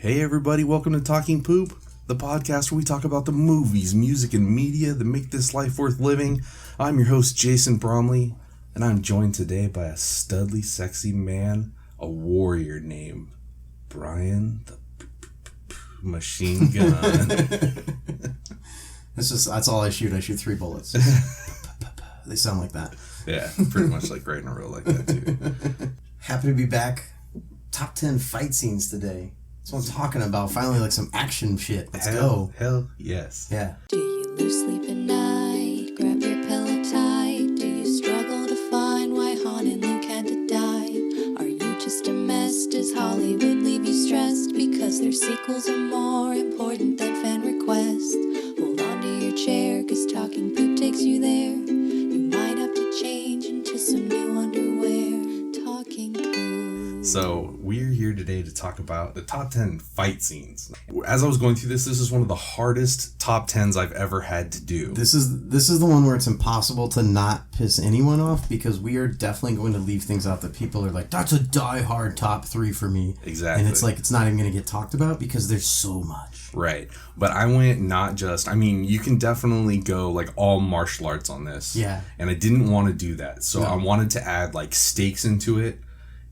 Hey everybody, welcome to Talking Poop, the podcast where we talk about the movies, music, and media that make this life worth living. I'm your host, Jason Bromley, and I'm joined today by a studly, sexy man, a warrior named Bryan the Machine Gun. That's all I shoot. I shoot 3 bullets. They sound like that. Yeah, pretty much like right in a row like that too. Happy to be back. Top 10 fight scenes today. That's what I'm talking about. Finally, like some action shit. Let's go. Hell yes. Yeah. Do you lose sleep at night? Grab your pillow tight. Do you struggle to find why Han and Luke had to die? Are you just a mess? Does Hollywood leave you stressed? Because their sequels are more important than fan requests. Hold on to your chair, cause Talking Poop takes you there. You might have to change into some new underwear. Talking Poop. So we're here today to talk about the top 10 fight scenes. As I was going through this is one of the hardest top 10s I've ever had to do. This is the one where it's impossible to not piss anyone off, because we are definitely going to leave things out that people are like, that's a die-hard top 3 for me. Exactly. And it's like, it's not even going to get talked about because there's so much. Right. But I went you can definitely go like all martial arts on this. Yeah. And I didn't want to do that. So No. I wanted to add like stakes into it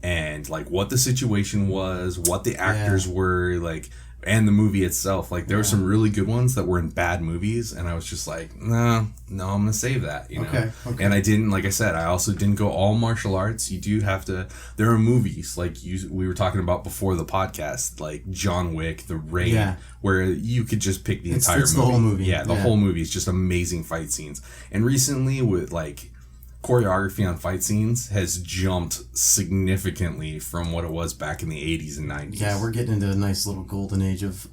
and like what the situation was, what the actors were, like, and the movie itself. Like there were some really good ones that were in bad movies, and I was just like, no, I'm gonna save that, you know. Okay. And I didn't, like I said, I also didn't go all martial arts. You do have to. There are movies like we were talking about before the podcast, like John Wick, The Raid, where you could just pick the entire movie. The whole movie. Yeah, the whole movie is just amazing fight scenes. And recently with like choreography on fight scenes has jumped significantly from what it was back in the 80s and 90s. Yeah, we're getting into a nice little golden age of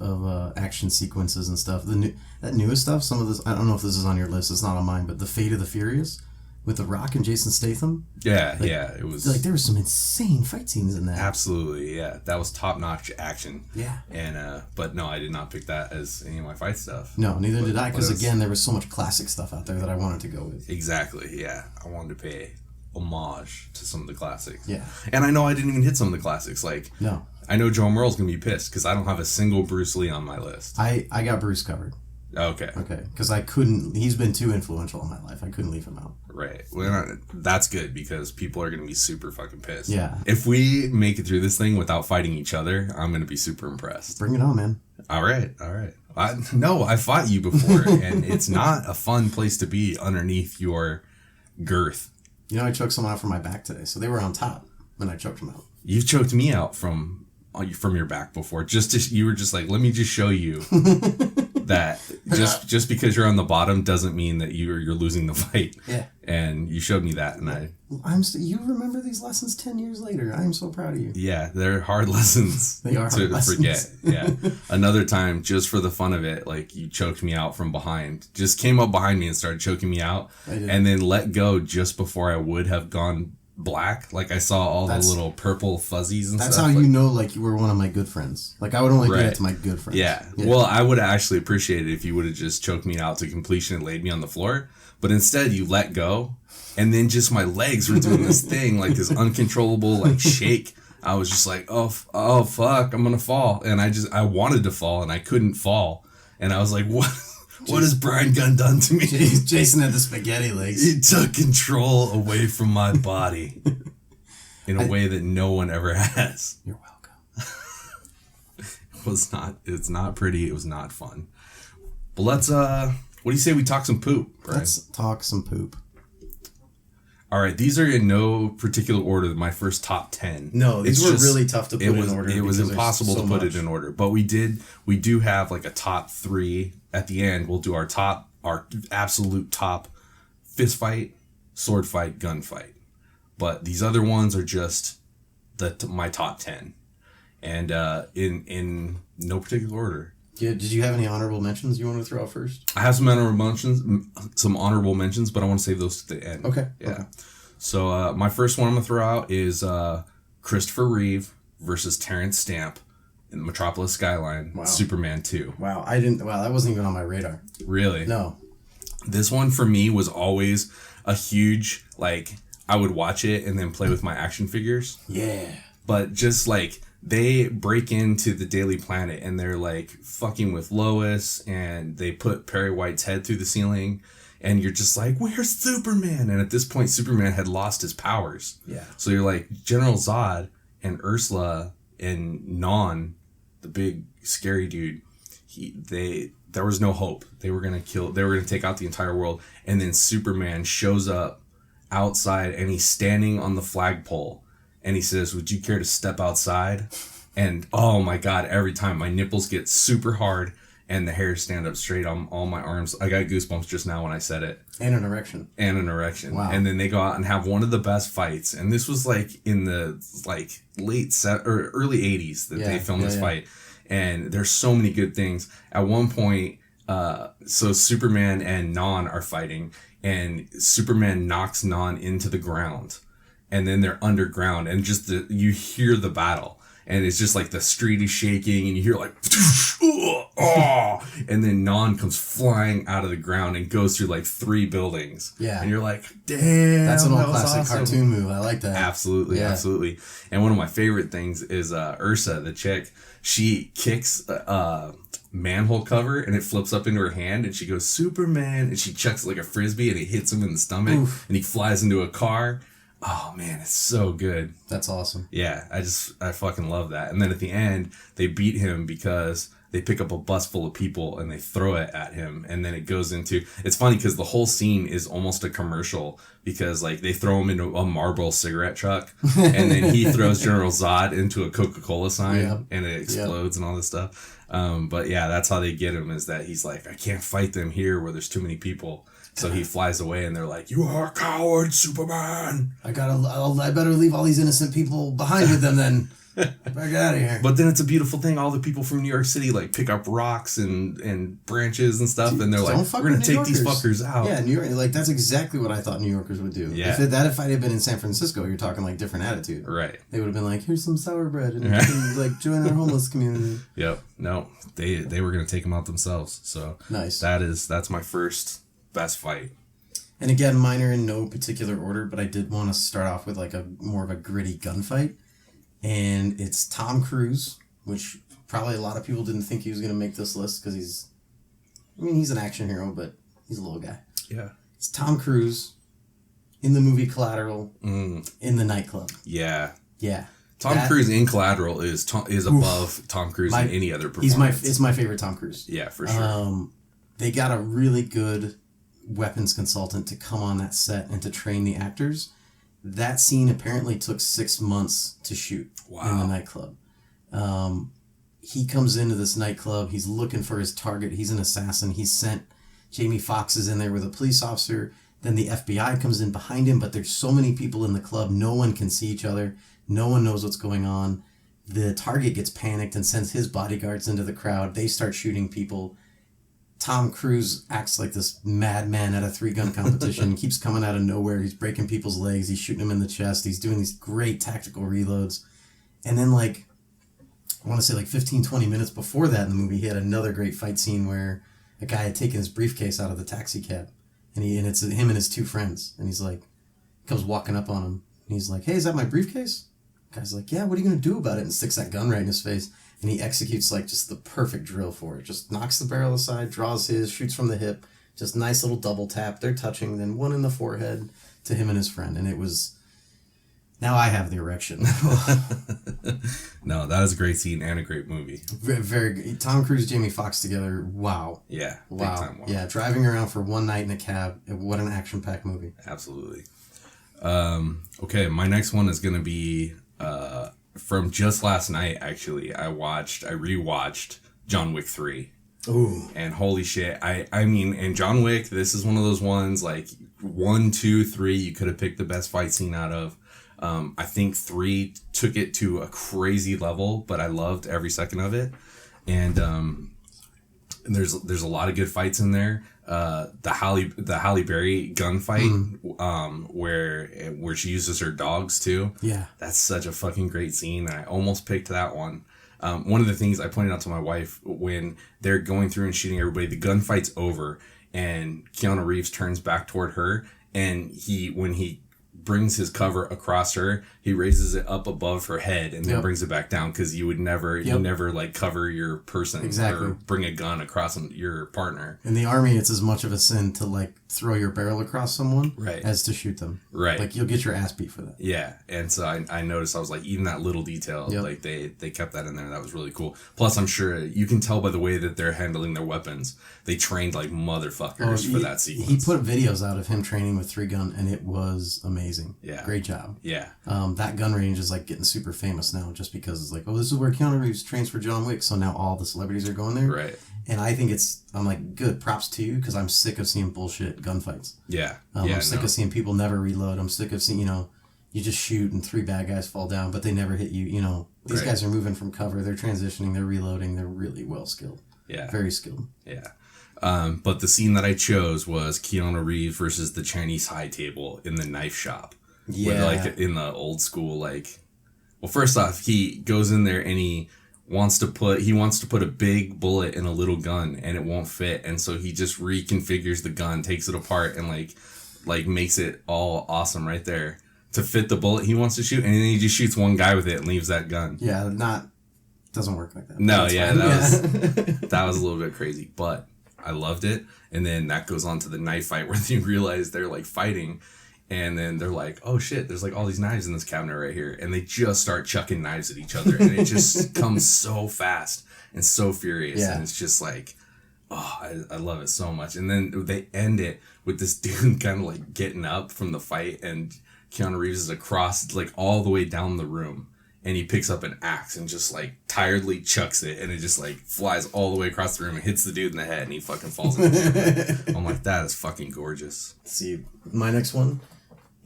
action sequences and stuff. That newest stuff, some of this, I don't know if this is on your list, it's not on mine, but The Fate of the Furious with The Rock and Jason Statham. Yeah, it was like there were some insane fight scenes in that. Absolutely, yeah. That was top-notch action. Yeah. And but no, I did not pick that as any of my fight stuff. No, neither did I, because again, there was so much classic stuff out there that I wanted to go with. Exactly, yeah. I wanted to pay homage to some of the classics. Yeah. And I know I didn't even hit some of the classics. Like, no. I know Joe Merle's going to be pissed because I don't have a single Bruce Lee on my list. I got Bruce covered. Okay. Because I couldn't, he's been too influential in my life. I couldn't leave him out. Right. Well, that's good because people are going to be super fucking pissed. Yeah. If we make it through this thing without fighting each other, I'm going to be super impressed. Bring it on, man. All right. I fought you before, and it's not a fun place to be underneath your girth. You know, I choked someone out from my back today, so they were on top when I choked them out. You choked me out from your back before. You were just like, let me just show you that just because you're on the bottom doesn't mean that you're losing the fight. Yeah. And you showed me that, and you remember these lessons 10 years later. I am so proud of you. Yeah, they're hard lessons. They are hard lessons. Forget. Yeah. Another time, just for the fun of it, like you choked me out from behind. Just came up behind me and started choking me out, and then let go just before I would have gone black. Like I saw all the little purple fuzzies and stuff. That's how you know, like, you were one of my good friends. Like I would only do that to my good friends. Yeah. Well, I would have actually appreciated it if you would have just choked me out to completion and laid me on the floor. But instead, you let go, and then just my legs were doing this thing, like this uncontrollable like shake. I was just like, oh fuck, I'm gonna fall, and I wanted to fall, and I couldn't fall, and I was like, what? What has Bryan Gunn done to me? Jason had the spaghetti legs. He took control away from my body in a way that no one ever has. You're welcome. It's not pretty. It was not fun. But let's, what do you say we talk some poop, Bryan? Let's talk some poop. All right. These are in no particular order. My first top 10. No, these were really tough to put in order. It was impossible to put it in order. But we do have like a top 3 at the end. We'll do our absolute top fist fight, sword fight, gun fight. But these other ones are just my top 10. And in no particular order. Yeah, did you have any honorable mentions you want to throw out first? I have some honorable mentions, but I want to save those to the end. Okay. Yeah. Okay. So my first one I'm gonna throw out is Christopher Reeve versus Terrence Stamp in Metropolis Skyline, Superman 2. Wow, that wasn't even on my radar. Really? No. This one for me was always a huge, like, I would watch it and then play with my action figures. Yeah. But just like they break into the Daily Planet and they're like fucking with Lois, and they put Perry White's head through the ceiling, and you're just like, where's Superman? And at this point, Superman had lost his powers. Yeah. So you're like, General Zod and Ursula and Non, the big scary dude, there was no hope. They were gonna take out the entire world. And then Superman shows up outside, and he's standing on the flagpole, and he says, would you care to step outside? And oh my God, every time my nipples get super hard and the hairs stand up straight on all my arms. I got goosebumps just now when I said it. And an erection. Wow. And then they go out and have one of the best fights. And this was like in the early 80s that they filmed this fight. And there's so many good things. At one point, so Superman and Non are fighting, and Superman knocks Non into the ground, and then they're underground, and just you hear the battle, and it's just like the street is shaking, and you hear like, and then Non comes flying out of the ground and goes through like 3 buildings. Yeah. And you're like, damn, that's an old classic awesome cartoon move. I like that. Absolutely. And one of my favorite things is Ursa, the chick. She kicks a manhole cover, and it flips up into her hand, and she goes, Superman, and she chucks it like a frisbee, and it hits him in the stomach. Oof. And he flies into a car. Oh man, it's so good. That's awesome. Yeah, I fucking love that. And then at the end, they beat him because they pick up a bus full of people and they throw it at him. And then it goes into, it's funny because the whole scene is almost a commercial, because like they throw him into a Marlboro cigarette truck, and then he throws General Zod into a Coca-Cola sign, and it explodes and all this stuff. But yeah, that's how they get him, is that he's like, I can't fight them here where there's too many people. So he flies away, and they're like, you are a coward, Superman. I better leave all these innocent people behind with them then. Get out of here. But then it's a beautiful thing. All the people from New York City like pick up rocks and branches and stuff, and they're like, we're going to take these fuckers out. Yeah, New York, like that's exactly what I thought New Yorkers would do. Yeah. If I had been in San Francisco, you're talking like different attitude. Right. They would have been like, here's some sour bread, and like join our homeless community. Yep. No, they were going to take them out themselves. So nice. That's my first best fight. And again, minor in no particular order, but I did want to start off with like a more of a gritty gunfight. And it's Tom Cruise, which probably a lot of people didn't think he was going to make this list because he's an action hero, but he's a little guy. Yeah. It's Tom Cruise in the movie Collateral in the nightclub. Yeah. Yeah. Tom Cruise in Collateral is above Tom Cruise in any other performance. It's my favorite Tom Cruise. Yeah, for sure. They got a really good weapons consultant to come on that set and to train the actors. That scene apparently took 6 months to shoot in the nightclub. He comes into this nightclub. He's looking for his target. He's an assassin. He's sent. Jamie Foxx is in there with a police officer. Then the FBI comes in behind him, but there's so many people in the club. No one can see each other. No one knows what's going on. The target gets panicked and sends his bodyguards into the crowd. They start shooting people. Tom Cruise acts like this madman at a 3-gun competition, keeps coming out of nowhere. He's breaking people's legs. He's shooting them in the chest. He's doing these great tactical reloads. And then, I want to say 15, 20 minutes before that in the movie, he had another great fight scene where a guy had taken his briefcase out of the taxi cab. And it's him and his 2 friends. And he's like, comes walking up on him. And he's like, hey, is that my briefcase? The guy's like, yeah, what are you going to do about it? And sticks that gun right in his face. And he executes just the perfect drill for it. Just knocks the barrel aside, draws his, shoots from the hip. Just nice little double tap. They're touching, then one in the forehead to him and his friend. And it was... Now I have the erection. No, that was a great scene and a great movie. Very, very good. Tom Cruise, Jamie Foxx together. Wow. Yeah. Wow. Big time. Wow. Yeah, driving around for one night in a cab. What an action-packed movie. Absolutely. Okay, my next one is going to be... from just last night, actually, I rewatched John Wick 3. Ooh. And holy shit, I mean, and John Wick, this is one of those ones, 1, 2, 3, you could have picked the best fight scene out of. I think 3 took it to a crazy level, but I loved every second of it. And there's a lot of good fights in there. The Halle Berry gunfight, where she uses her dogs too. Yeah, that's such a fucking great scene, and I almost picked that one. One of the things I pointed out to my wife when they're going through and shooting everybody, the gunfight's over, and Keanu Reeves turns back toward her, and when he brings his cover across her, he raises it up above her head and then brings it back down, because you would never like cover your person or bring a gun across your partner. In the Army, it's as much of a sin to like throw your barrel across someone as to shoot them. Right. Like you'll get your ass beat for that. Yeah. And so I noticed, I was like, even that little detail, like they kept that in there. That was really cool. Plus, I'm sure you can tell by the way that they're handling their weapons. They trained like motherfuckers for that sequence. He put videos out of him training with 3 gun, and it was amazing. Yeah. Great job. Yeah. That gun range is like getting super famous now, just because it's like, oh, this is where Keanu Reeves trains for John Wick, so now all the celebrities are going there. Right. And I think I'm like, good, props to you, because I'm sick of seeing bullshit gunfights. Yeah. I'm sick of seeing people never reload. I'm sick of seeing, you just shoot and 3 bad guys fall down, but they never hit you. These guys are moving from cover, they're transitioning, they're reloading, they're really well skilled. Yeah. Very skilled. Yeah. But the scene that I chose was Keanu Reeves versus the Chinese high table in the knife shop. Yeah. With, like, in the old school, like... Well, first off, he goes in there and he wants to put a big bullet in a little gun, and it won't fit. And so he just reconfigures the gun, takes it apart, and, like makes it all awesome right there to fit the bullet he wants to shoot. And then he just shoots one guy with it and leaves that gun. Yeah, doesn't work like that. No, that was a little bit crazy, but I loved it. And then that goes on to the knife fight where you realize they're like fighting, and then they're like, oh shit, there's like all these knives in this cabinet right here, and they just start chucking knives at each other, and it just comes so fast and so furious, and it's just like, oh, I love it so much. And then they end it with this dude kind of like getting up from the fight, and Keanu Reeves is across like all the way down the room, and he picks up an axe and just like tiredly chucks it, and it just like flies all the way across the room and hits the dude in the head, and he fucking falls in the room. I'm like, that is fucking gorgeous. Let's see, my next one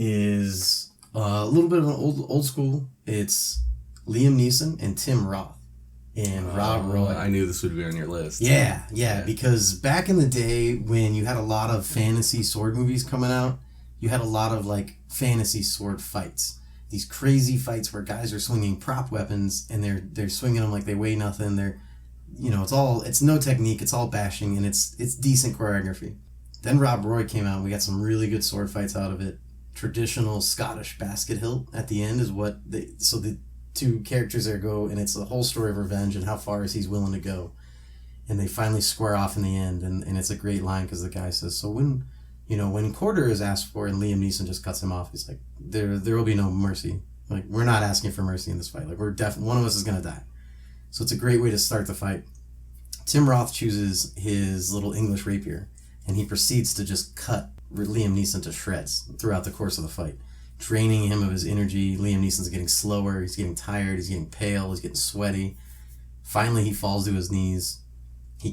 is a little bit of an old school. It's Liam Neeson and Tim Roth and Rob Roy. I knew this would be on your list. Yeah, because back in the day when you had a lot of fantasy sword movies coming out, you had a lot of like fantasy sword fights. These crazy fights where guys are swinging prop weapons and they're swinging them like they weigh nothing. It's no technique, it's all bashing, and it's decent choreography. Then Rob Roy came out and we got some really good sword fights out of it. Traditional Scottish basket hilt at the end is so the 2 characters there go, and it's the whole story of revenge and how far is he's willing to go. And they finally square off in the end, and it's a great line because the guy says, so when quarter is asked for, and Liam Neeson just cuts him off, he's like, there will be no mercy. Like, we're not asking for mercy in this fight. Like, one of us is going to die. So it's a great way to start the fight. Tim Roth chooses his little English rapier, and he proceeds to just cut Liam Neeson to shreds throughout the course of the fight, draining him of his energy. Liam Neeson's getting slower, he's getting tired, he's getting pale, he's getting sweaty. Finally, he falls to his knees. He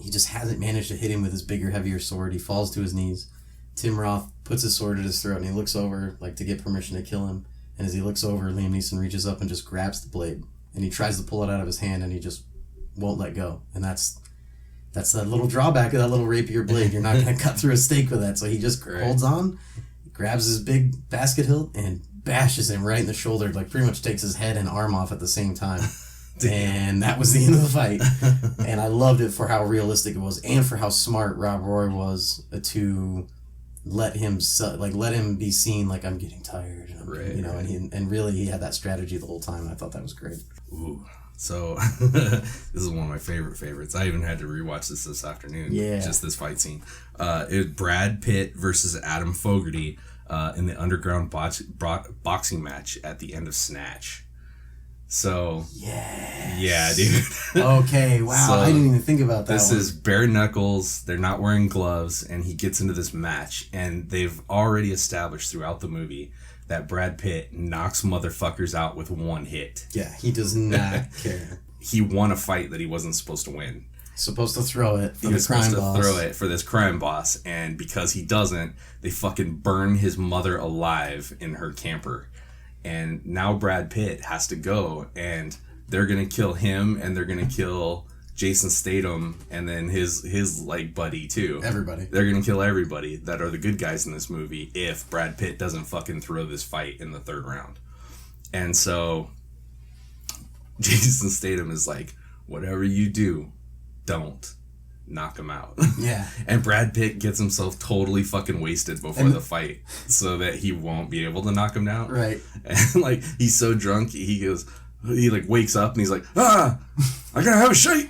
just hasn't managed to hit him with his bigger, heavier sword. He falls to his knees. Tim Roth puts his sword at his throat, and he looks over, like, to get permission to kill him. And as he looks over, Liam Neeson reaches up and just grabs the blade. And he tries to pull it out of his hand, and he just won't let go. And that's that little drawback of that little rapier blade. You're not going to cut through a steak with that. So he just holds on, grabs his big basket hilt, and bashes him right in the shoulder. Like, pretty much takes his head and arm off at the same time. And that was the end of the fight. And I loved it for how realistic it was, and for how smart Rob Roy was to let him be seen like, I'm getting tired, and really he had that strategy the whole time. And I thought that was great. Ooh, so this is one of my favorites. I even had to rewatch this afternoon. Yeah, just this fight scene. It was Brad Pitt versus Adam Fogarty in the underground boxing match at the end of Snatch. So yeah, dude. Okay, wow, so I didn't even think about that. This is bare knuckles. They're not wearing gloves, and he gets into this match, and they've already established throughout the movie that Brad Pitt knocks motherfuckers out with one hit. Yeah, he does not care. He won a fight that he wasn't supposed to win. Supposed to throw it for the crime boss. Throw it for this crime boss, and because he doesn't, they fucking burn his mother alive in her camper. And now Brad Pitt has to go, and they're gonna kill him, and they're gonna kill Jason Statham, and then his like buddy too. Everybody. They're gonna kill everybody that are the good guys in this movie if Brad Pitt doesn't fucking throw this fight in the 3rd round. And so Jason Statham is like, whatever you do, don't. knock him out. Yeah. And Brad Pitt gets himself totally fucking wasted before the fight so that he won't be able to knock him down. Right. And like he's so drunk, he like wakes up and he's like, I gotta have a shite.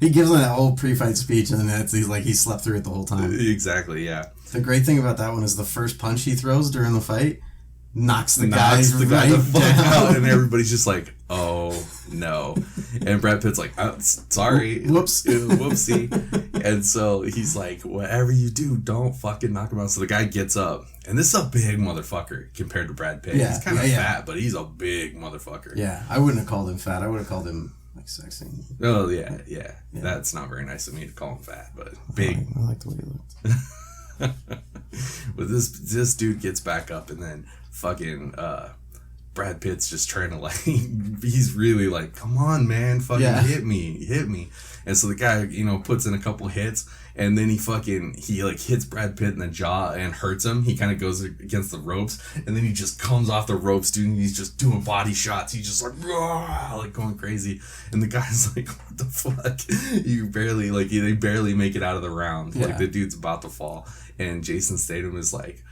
He gives him that whole pre-fight speech, and then he's like he slept through it the whole time. Exactly, yeah. The great thing about that one is the first punch he throws during the fight knocks the guy right the fuck out, and everybody's just like, oh no. And Brad Pitt's like, sorry, whoops, whoopsie. And so he's like, whatever you do, don't fucking knock him out. So the guy gets up, and this is a big motherfucker compared to Brad Pitt. Yeah, he's kind of fat, but he's a big motherfucker. Yeah, I wouldn't have called him fat. I would have called him like sexy. Oh yeah. That's not very nice of me to call him fat, but big. I like the way he looked. But this dude gets back up, and then fucking Brad Pitt's just trying to like, he's really like, come on man, fucking hit me. And so the guy, puts in a couple hits, and then he like hits Brad Pitt in the jaw and hurts him. He kind of goes against the ropes, and then he just comes off the ropes, dude, and he's just doing body shots. He's just like going crazy, and the guy's like, what the fuck? They barely make it out of the round. Yeah. Like the dude's about to fall, and Jason Statham is like,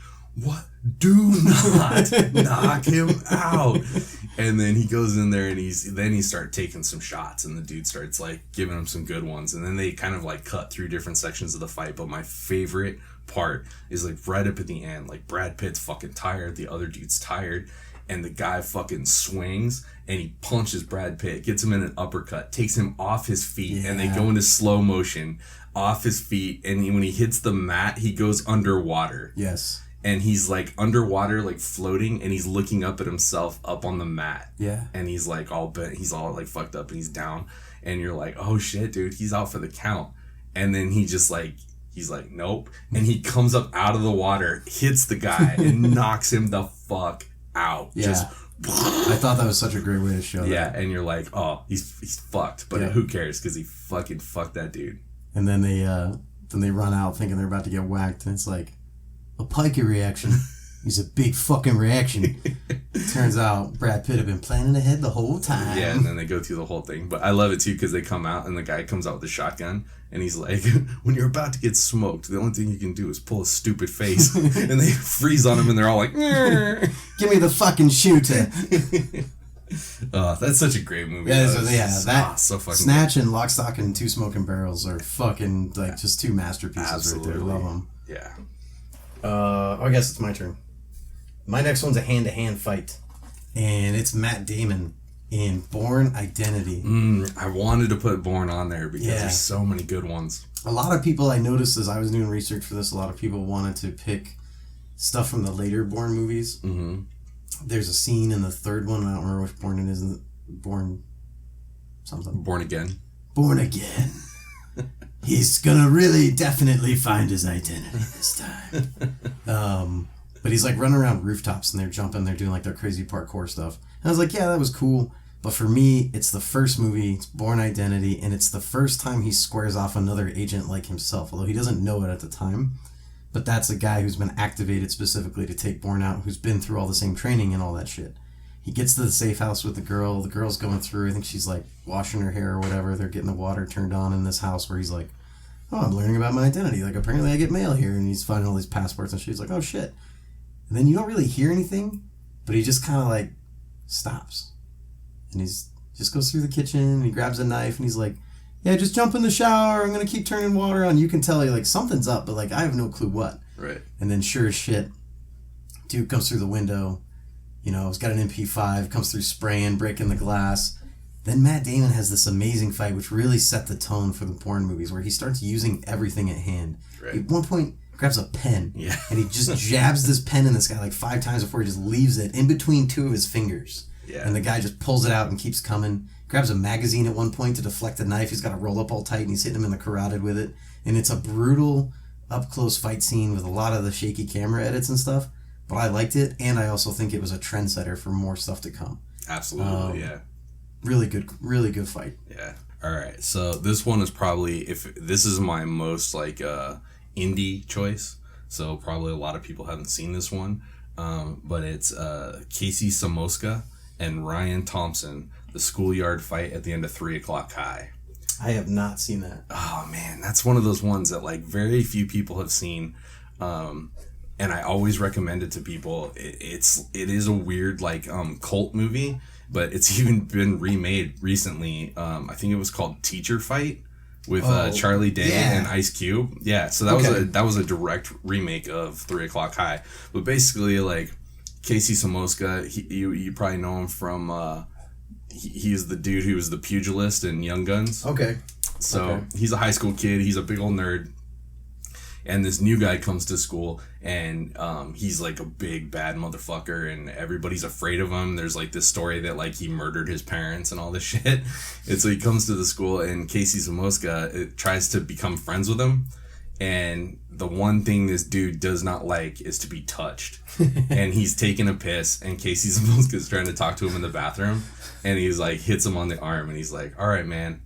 what? Do not knock him out. And then he goes in there, and he starts taking some shots, and the dude starts like giving him some good ones, and then they kind of like cut through different sections of the fight. But my favorite part is like right up at the end, like Brad Pitt's fucking tired, the other dude's tired, and the guy fucking swings and he punches Brad Pitt, gets him in an uppercut, takes him off his feet, and they go into slow motion off his feet, and when he hits the mat, he goes underwater. Yes. And he's like underwater, like floating, and he's looking up at himself up on the mat. Yeah. And he's like all bent, he's all like fucked up, and he's down. And you're like, oh shit, dude, he's out for the count. And then he's like, nope. And he comes up out of the water, hits the guy, and knocks him the fuck out. Yeah. I thought that was such a great way to show that. Yeah, and you're like, oh, he's fucked. But who cares? Because he fucking fucked that dude. And then they run out thinking they're about to get whacked, and it's like, a pikey reaction. He's a big fucking reaction. Turns out Brad Pitt had been planning ahead the whole time. Yeah, and then they go through the whole thing. But I love it too because they come out and the guy comes out with a shotgun and he's like, when you're about to get smoked, the only thing you can do is pull a stupid face. And they freeze on him and they're all like, give me the fucking shooter. Oh, that's such a great movie. Yeah, so fucking Snatch and Lock, Stock, and Two Smoking Barrels are fucking like just two masterpieces. Absolutely. Right there. Love them. Yeah. I guess it's my turn. My next one's a hand-to-hand fight, and it's Matt Damon in Bourne Identity. I wanted to put Bourne on there because there's so many good ones. A lot of people, I noticed as I was doing research for this, a lot of people wanted to pick stuff from the later Bourne movies. Mm-hmm. There's a scene in the third one, I don't remember which Bourne it is, Bourne something. Born Again. Born Again. He's gonna really definitely find his identity this time. But he's like running around rooftops and they're jumping, they're doing like their crazy parkour stuff. And I was like, yeah, that was cool. But for me, it's the first movie, it's Bourne Identity, and it's the first time he squares off another agent like himself, although he doesn't know it at the time. But that's a guy who's been activated specifically to take Bourne out, who's been through all the same training and all that shit. He gets to the safe house with the girl's going through, I think she's like washing her hair or whatever, they're getting the water turned on in this house where he's like, oh, I'm learning about my identity, like apparently I get mail here, and he's finding all these passports, and she's like, oh shit. And then you don't really hear anything, but he just kind of like stops. And he's just goes through the kitchen, and he grabs a knife, and he's like, yeah, just jump in the shower, I'm gonna keep turning water on. You can tell you're like, something's up, but like I have no clue what. Right. And then sure as shit, dude comes through the window, he's got an MP5, comes through spraying, breaking the glass. Then Matt Damon has this amazing fight, which really set the tone for the Bourne movies, where he starts using everything at hand. Right. At one point, grabs a pen, and he just jabs this pen in this guy like 5 times before he just leaves it in between 2 of his fingers. Yeah. And the guy just pulls it out and keeps coming. Grabs a magazine at one point to deflect a knife. He's got to roll up all tight, and he's hitting him in the carotid with it. And it's a brutal, up-close fight scene with a lot of the shaky camera edits and stuff. But I liked it, and I also think it was a trendsetter for more stuff to come. Absolutely, yeah. Really good fight. Yeah. All right. So this one is probably, if this is my most like indie choice. So probably a lot of people haven't seen this one. But it's Casey Samoska and Ryan Thompson, the schoolyard fight at the end of 3 O'Clock High. I have not seen that. Oh man, that's one of those ones that like very few people have seen, and I always recommend it to people. It is a weird like cult movie, but it's even been remade recently. I think it was called Teacher Fight with Charlie Day and Ice Cube. Yeah, so that was a direct remake of 3 O'Clock High. But basically, like Casey Somoska, you probably know him from. He's the dude who was the pugilist in Young Guns. Okay. So he's a high school kid. He's a big old nerd. And this new guy comes to school, and he's like a big bad motherfucker, and everybody's afraid of him. There's like this story that like he murdered his parents and all this shit. And so he comes to the school, and Casey Somoska tries to become friends with him. And the one thing this dude does not like is to be touched. And he's taking a piss, and Casey Somoska's trying to talk to him in the bathroom, and he's like hits him on the arm, and he's like, "All right, man."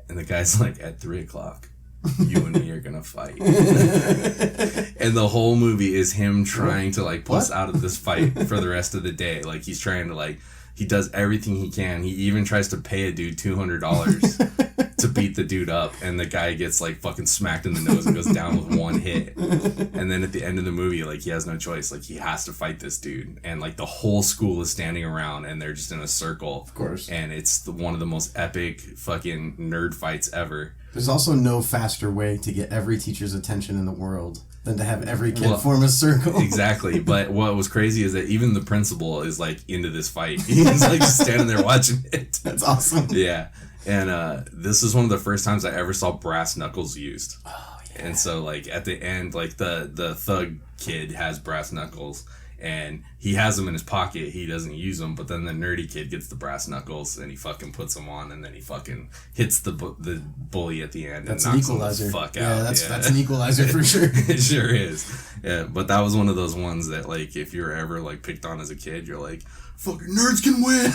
And the guy's like, "At 3 o'clock. You and me are gonna fight." And the whole movie is him trying to like puss out of this fight for the rest of the day. Like he's trying to like, he does everything he can. He even tries to pay a dude $200 to beat the dude up, and the guy gets like fucking smacked in the nose and goes down with one hit. And then at the end of the movie, like he has no choice. Like he has to fight this dude, and like the whole school is standing around, and they're just in a circle. Of course. And it's one of the most epic fucking nerd fights ever. There's also no faster way to get every teacher's attention in the world than to have every kid form a circle. Exactly. But what was crazy is that even the principal is like into this fight. He's like just standing there watching it. That's awesome. Yeah. And this is one of the first times I ever saw brass knuckles used. Oh, yeah. And so like at the end, like the thug kid has brass knuckles, and he has them in his pocket. He doesn't use them, but then the nerdy kid gets the brass knuckles, and he fucking puts them on, and then he fucking hits the bully at the end. That's and knocks an equalizer. Him the fuck yeah, out. That's an equalizer for sure. It sure is. Yeah, but that was one of those ones that like if you're ever like picked on as a kid, you're like, fucking nerds can win.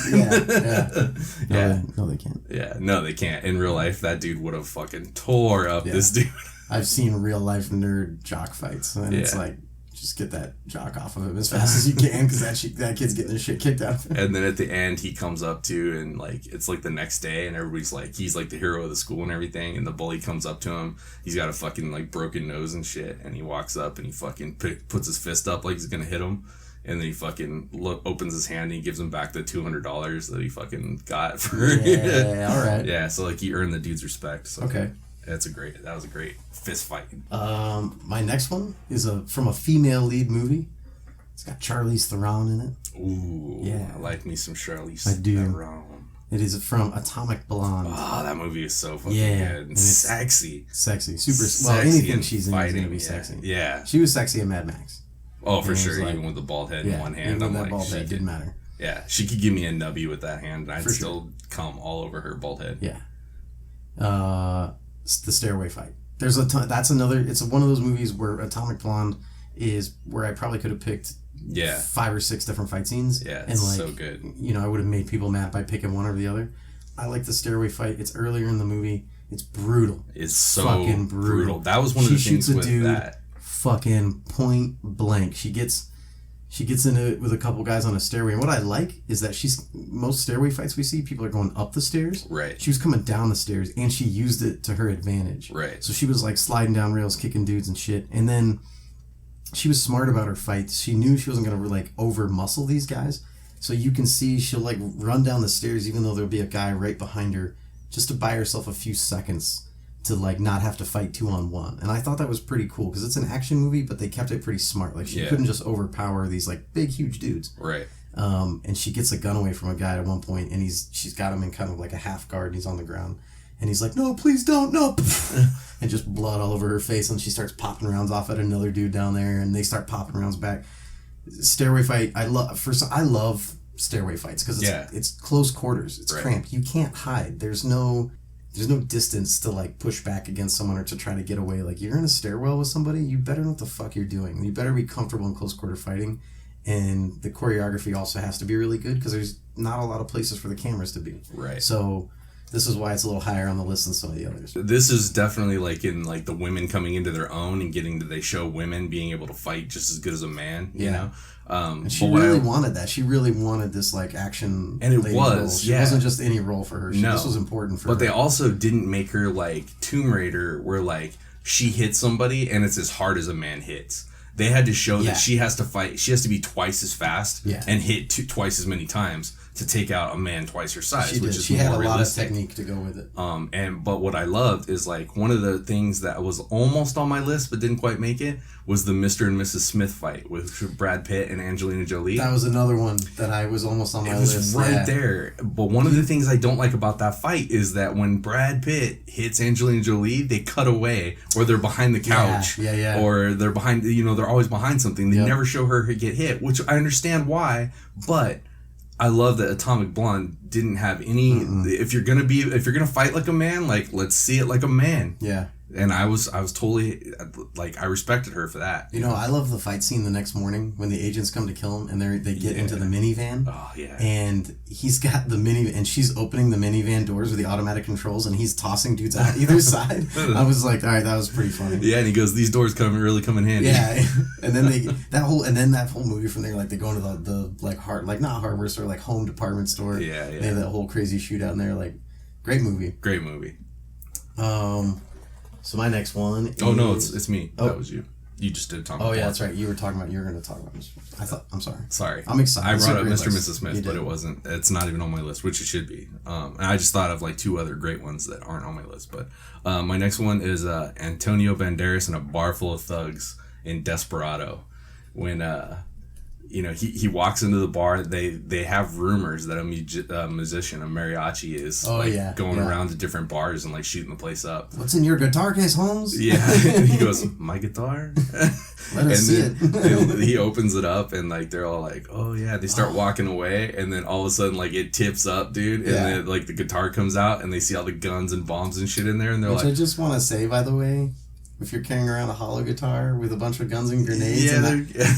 Yeah. No, they can't. Yeah, no, they can't. In real life, that dude would have fucking tore up this dude. I've seen real life nerd jock fights, and it's like, just get that jock off of him as fast as you can, because that kid's getting the shit kicked out of him. And then at the end, he comes up to, and like it's like the next day, and everybody's like, he's like the hero of the school and everything, and the bully comes up to him. He's got a fucking like broken nose and shit, and he walks up and he fucking puts his fist up like he's gonna hit him. And then he fucking opens his hand and he gives him back the $200 that he fucking got for Yeah, all right. Yeah, so like he earned the dude's respect. So okay. That was a great fist fight. My next one is from a female lead movie. It's got Charlize Theron in it. Ooh, yeah. I like me some Charlize Theron. It is from Atomic Blonde. Oh, that movie is so fucking good. And sexy. Sexy. Super sexy. Well, anything she's in is going to be sexy. Yeah. She was sexy in Mad Max. Oh, for sure. Like, even with the bald head in one hand. Even that bald head didn't matter. Yeah. She could give me a nubby with that hand, and I'd still come all over her bald head. Yeah. The stairway fight. There's a ton. That's another. It's one of those movies where Atomic Blonde is where I probably could have picked 5 or 6 different fight scenes. Yeah, it's so good. You know, I would have made people mad by picking one or the other. I like the stairway fight. It's earlier in the movie. It's brutal. It's so fucking brutal. That was one of the things with that. Fucking point blank. She gets in it with a couple guys on a stairway, and what I like is that most stairway fights we see, people are going up the stairs. Right. She was coming down the stairs, and she used it to her advantage. Right. So she was like sliding down rails, kicking dudes and shit, and then she was smart about her fights. She knew she wasn't gonna like over muscle these guys, so you can see she'll like run down the stairs even though there'll be a guy right behind her, just to buy herself a few seconds to like not have to fight 2-on-1. And I thought that was pretty cool because it's an action movie, but they kept it pretty smart. Like she couldn't just overpower these like big huge dudes. Right. And she gets a gun away from a guy at one point, and she's got him in kind of like a half guard, and he's on the ground, and he's like, "No, please don't, no," and just blood all over her face, and she starts popping rounds off at another dude down there, and they start popping rounds back. Stairway fight, I love stairway fights because it's close quarters, it's cramped, you can't hide. There's no distance to like push back against someone or to try to get away. Like you're in a stairwell with somebody, you better know what the fuck you're doing. You better be comfortable in close quarter fighting, and the choreography also has to be really good because there's not a lot of places for the cameras to be. Right. So this is why it's a little higher on the list than some of the others. This is definitely like in like the women coming into their own and they show women being able to fight just as good as a man, you know? And she really wanted that. She really wanted this like action. And it was, role. She wasn't just any role for her. This was important for her. But they also didn't make her like Tomb Raider where like she hits somebody and it's as hard as a man hits. They had to show that she has to fight. She has to be twice as fast and hit twice as many times to take out a man twice her size. She had a lot of technique to go with it. But what I loved is like one of the things that was almost on my list but didn't quite make it was the Mr. and Mrs. Smith fight with Brad Pitt and Angelina Jolie. That was another one that I was almost on my list. It was right there. But one of the things I don't like about that fight is that when Brad Pitt hits Angelina Jolie, they cut away or they're behind the couch. Or they're behind, they're always behind something. They never show her get hit, which I understand why, but I love that Atomic Blonde didn't have any. If you're gonna fight like a man, like let's see it like a man. Yeah. And I was totally like I respected her for that. I love the fight scene the next morning when the agents come to kill him and they get into the minivan. Oh yeah. And he's got the and she's opening the minivan doors with the automatic controls and he's tossing dudes out either side. I was like, all right, that was pretty funny. Yeah, and he goes, these doors really come in handy. Yeah, and then that whole movie from there, like they go into the like not hardware store, like home department store. Yeah. They have that whole crazy shootout in there. Like, great movie. Great movie. So my next one is... Oh, no, it's me. Oh. That was you. You just did talk about yeah, that's right. You were going to talk about Mr. I'm sorry. Sorry. I'm excited. I brought up Mr. and Mrs. Smith, but it wasn't. It's not even on my list, which it should be. And I just thought of like two other great ones that aren't on my list. But my next one is Antonio Banderas in a bar full of thugs in Desperado. When... he walks into the bar. They have rumors that a musician, a mariachi, is going around to different bars and like shooting the place up. What's in your guitar case, Holmes? Yeah, and he goes, my guitar. Let us see it. He opens it up and like they're all like, oh yeah. They start walking away and then all of a sudden like it tips up, dude, and then like the guitar comes out and they see all the guns and bombs and shit in there and they're like. I just want to say, by the way. If you're carrying around a hollow guitar with a bunch of guns and grenades,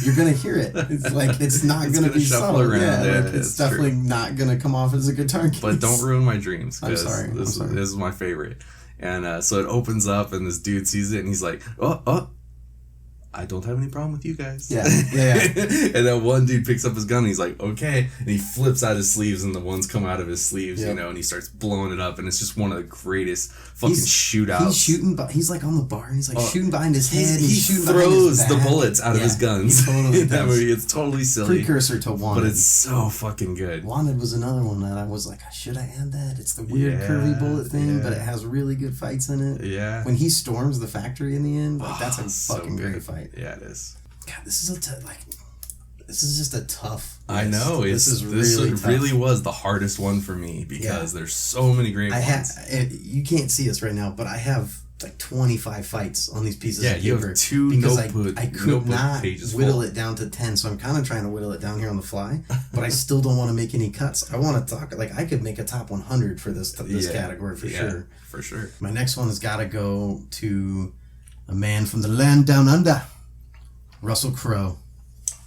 you're gonna hear it. It's like it's not gonna be subtle. Around. It's definitely not gonna come off as a guitar case. But don't ruin my dreams. I'm sorry. This is my favorite. And so it opens up, and this dude sees it, and he's like, "Oh, I don't have any problem with you guys." Yeah. And then one dude picks up his gun and he's like, okay. And he flips out his sleeves and the ones come out of his sleeves, and he starts blowing it up. And it's just one of the greatest fucking shootouts. He's shooting, but he's like on the bar and he's like shooting behind his head. He throws the bullets out of his guns. Totally in that movie. It's totally silly. Precursor to Wanted. But it's so fucking good. Wanted was another one that I was like, should I add that? It's the weird curvy bullet thing, but it has really good fights in it. Yeah. When he storms the factory in the end, that's a fucking great fight. Yeah, it is. God, this is just a tough list. I know. This really was the hardest one for me because there's so many great ones. You can't see us right now, but I have like 25 fights on these pieces of paper. You have two notebook I could not whittle it down to 10, so I'm kind of trying to whittle it down here on the fly, but I still don't want to make any cuts. I want to talk, I could make a top 100 for this category for sure. For sure. My next one has got to go to a man from the land down under. Russell Crowe.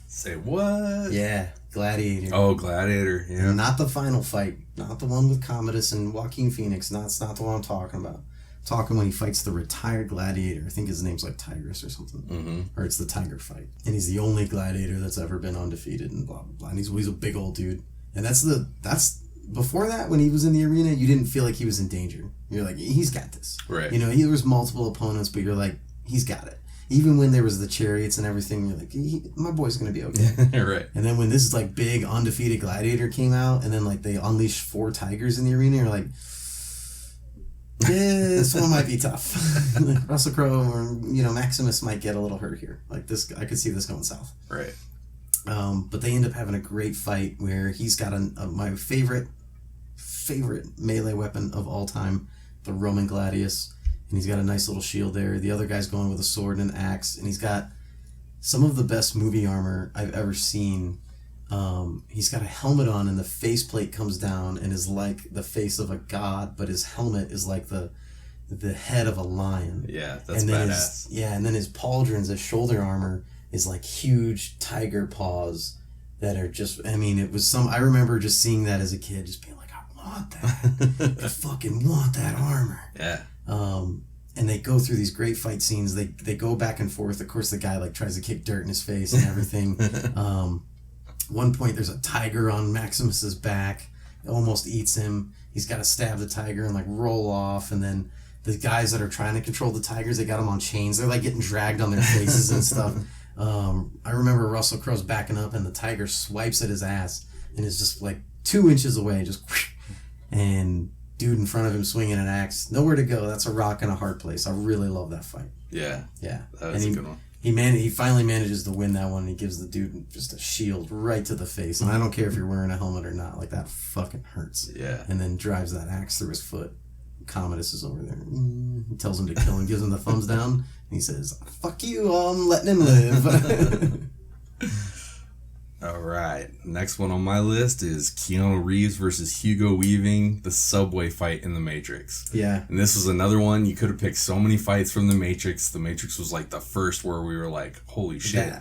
Say what? Yeah, Gladiator. Oh, Gladiator, yeah. And not the final fight. Not the one with Commodus and Joaquin Phoenix. That's not the one I'm talking about. I'm talking when he fights the retired gladiator. I think his name's like Tigress or something. Mm-hmm. Or it's the tiger fight. And he's the only gladiator that's ever been undefeated and blah, blah, blah. And he's a big old dude. And that's before that, when he was in the arena, you didn't feel like he was in danger. You're like, he's got this. Right. There was multiple opponents, but you're like, he's got it. Even when there was the chariots and everything, you're like, my boy's going to be okay. Right. And then when this like big undefeated gladiator came out and then like they unleashed 4 tigers in the arena, you're like, this one might be tough. Russell Crowe or, Maximus might get a little hurt here. Like this, I could see this going south. Right. But they end up having a great fight where he's got my favorite melee weapon of all time, the Roman gladius. And he's got a nice little shield there. The other guy's going with a sword and an axe. And he's got some of the best movie armor I've ever seen. He's got a helmet on and the faceplate comes down and is like the face of a god, but his helmet is like the head of a lion. Yeah, that's badass. And then his pauldrons, his shoulder armor, is like huge tiger paws that are just, I remember just seeing that as a kid, just being like, I want that. I fucking want that armor. Yeah. And they go through these great fight scenes. They go back and forth. Of course, the guy like tries to kick dirt in his face and everything. One point, there's a tiger on Maximus's back. It almost eats him. He's got to stab the tiger and like roll off. And then the guys that are trying to control the tigers, they got them on chains. They're like getting dragged on their faces and stuff. I remember Russell Crowe's backing up and the tiger swipes at his ass and is just like 2 inches away, just and dude in front of him swinging an axe. Nowhere to go. That's a rock in a hard place. I really love that fight. Yeah. Yeah. That was a good one. He finally manages to win that one. He gives the dude just a shield right to the face. And I don't care if you're wearing a helmet or not. Like, that fucking hurts. Yeah. And then drives that axe through his foot. Commodus is over there. He tells him to kill him, gives him the thumbs down. And he says, fuck you, I'm letting him live. All right. Next one on my list is Keanu Reeves versus Hugo Weaving, the subway fight in The Matrix. Yeah. And this was another one. You could have picked so many fights from The Matrix. The Matrix was like the first where we were like, holy shit.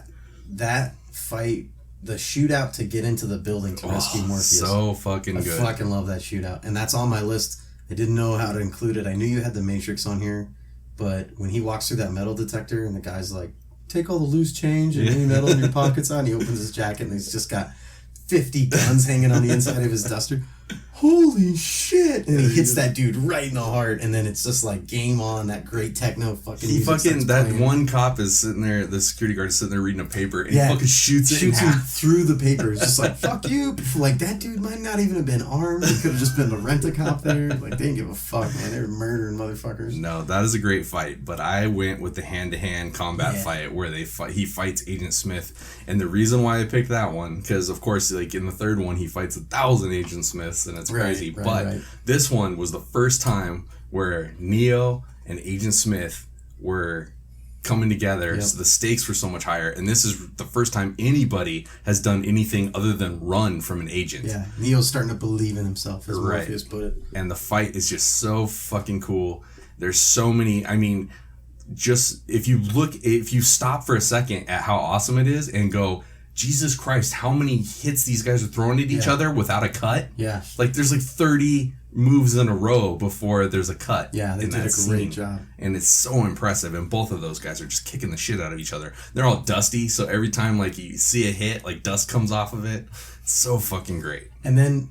That fight, the shootout to get into the building to rescue Morpheus. So fucking good. I fucking love that shootout. And that's on my list. I didn't know how to include it. I knew you had The Matrix on here. But when he walks through that metal detector and the guy's like, take all the loose change and any metal in your pockets on. He opens his jacket and he's just got 50 guns hanging on the inside of his duster. Holy shit! And he hits that dude right in the heart, and then it's just like game on. That great techno fucking. That one cop is sitting there. The security guard is sitting there reading a paper, and he fucking shoots him through the paper. It's just like fuck you. Like that dude might not even have been armed. He could have just been a rent-a-cop there. Like they didn't give a fuck, man. They were murdering motherfuckers. No, that is a great fight, but I went with the hand-to-hand combat fight where he fights Agent Smith, and the reason why I picked that one because of course like in the third one he fights 1,000 Agent Smiths and it's crazy. But this one was the first time where Neo and Agent Smith were coming together, so the stakes were so much higher. And this is the first time anybody has done anything other than run from an agent. Yeah, Neo's starting to believe in himself, as Morpheus put it. And the fight is just so fucking cool. There's so many, I mean, just if you stop for a second at how awesome it is and go, Jesus Christ, how many hits these guys are throwing at each other without a cut? Yeah. Like, there's like 30 moves in a row before there's a cut. Yeah, they did a great job. And it's so impressive. And both of those guys are just kicking the shit out of each other. They're all dusty, so every time, like, you see a hit, like, dust comes off of it. It's so fucking great. And then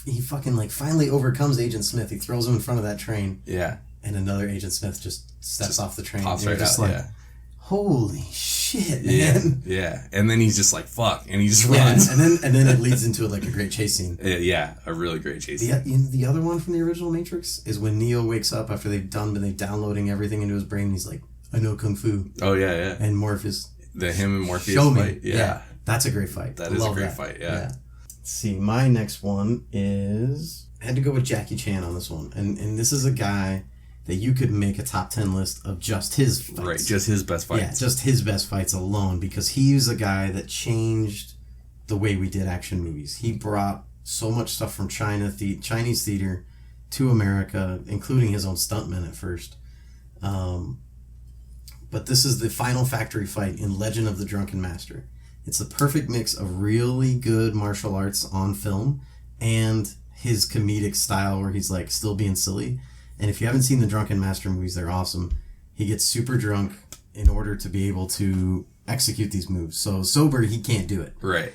he fucking, like, finally overcomes Agent Smith. He throws him in front of that train. Yeah. And another Agent Smith just steps off the train. Pops right out, like, holy shit, man. Yeah. And then he's just like, fuck. And he just runs. And then it leads into like a great chase scene. Yeah, a really great chase scene. The other one from the original Matrix is when Neo wakes up after they're downloading everything into his brain. And he's like, I know Kung Fu. Oh, yeah. And Morpheus. Him and Morpheus Show me. fight. Yeah. That's a great fight. That is a great fight, yeah. Let's see, my next one is... I had to go with Jackie Chan on this one. And this is a guy... that you could make a top 10 list of just his fights. Right, just his best fights. Yeah, just his best fights alone, because he was a guy that changed the way we did action movies. He brought so much stuff from Chinese theater to America, including his own stuntmen at first. But this is the final factory fight in Legend of the Drunken Master. It's the perfect mix of really good martial arts on film and his comedic style where he's like still being silly. And if you haven't seen the Drunken Master movies, they're awesome. He gets super drunk in order to be able to execute these moves. So sober, he can't do it. Right.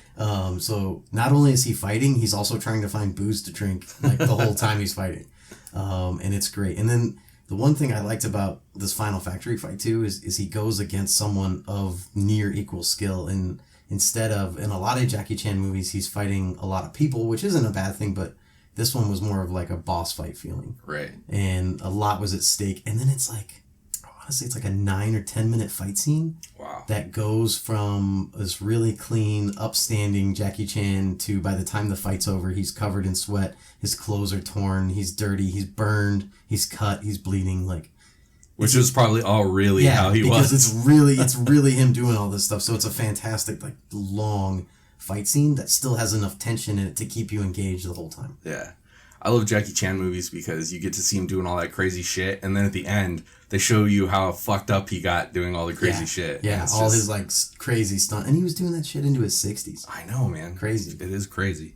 So not only is he fighting, he's also trying to find booze to drink like the whole time he's fighting. And it's great. And then the one thing I liked about this final factory fight too is he goes against someone of near equal skill. And instead of, in a lot of Jackie Chan movies, he's fighting a lot of people, which isn't a bad thing, but this one was more of like a boss fight feeling. Right. And a lot was at stake. And then it's like, honestly, it's like a 9 or 10 minute fight scene. Wow. That goes from this really clean, upstanding Jackie Chan to by the time the fight's over, he's covered in sweat. His clothes are torn. He's dirty. He's burned. He's cut. He's bleeding. Like, which is probably all really how he was. Because it's really him doing all this stuff. So it's a fantastic, like, long fight scene that still has enough tension in it to keep you engaged the whole time. Yeah. I love Jackie Chan movies because you get to see him doing all that crazy shit, and then at the end, they show you how fucked up he got doing all the crazy shit. Yeah, all his, like, crazy stunt. And he was doing that shit into his 60s. I know, man. Crazy. It is crazy.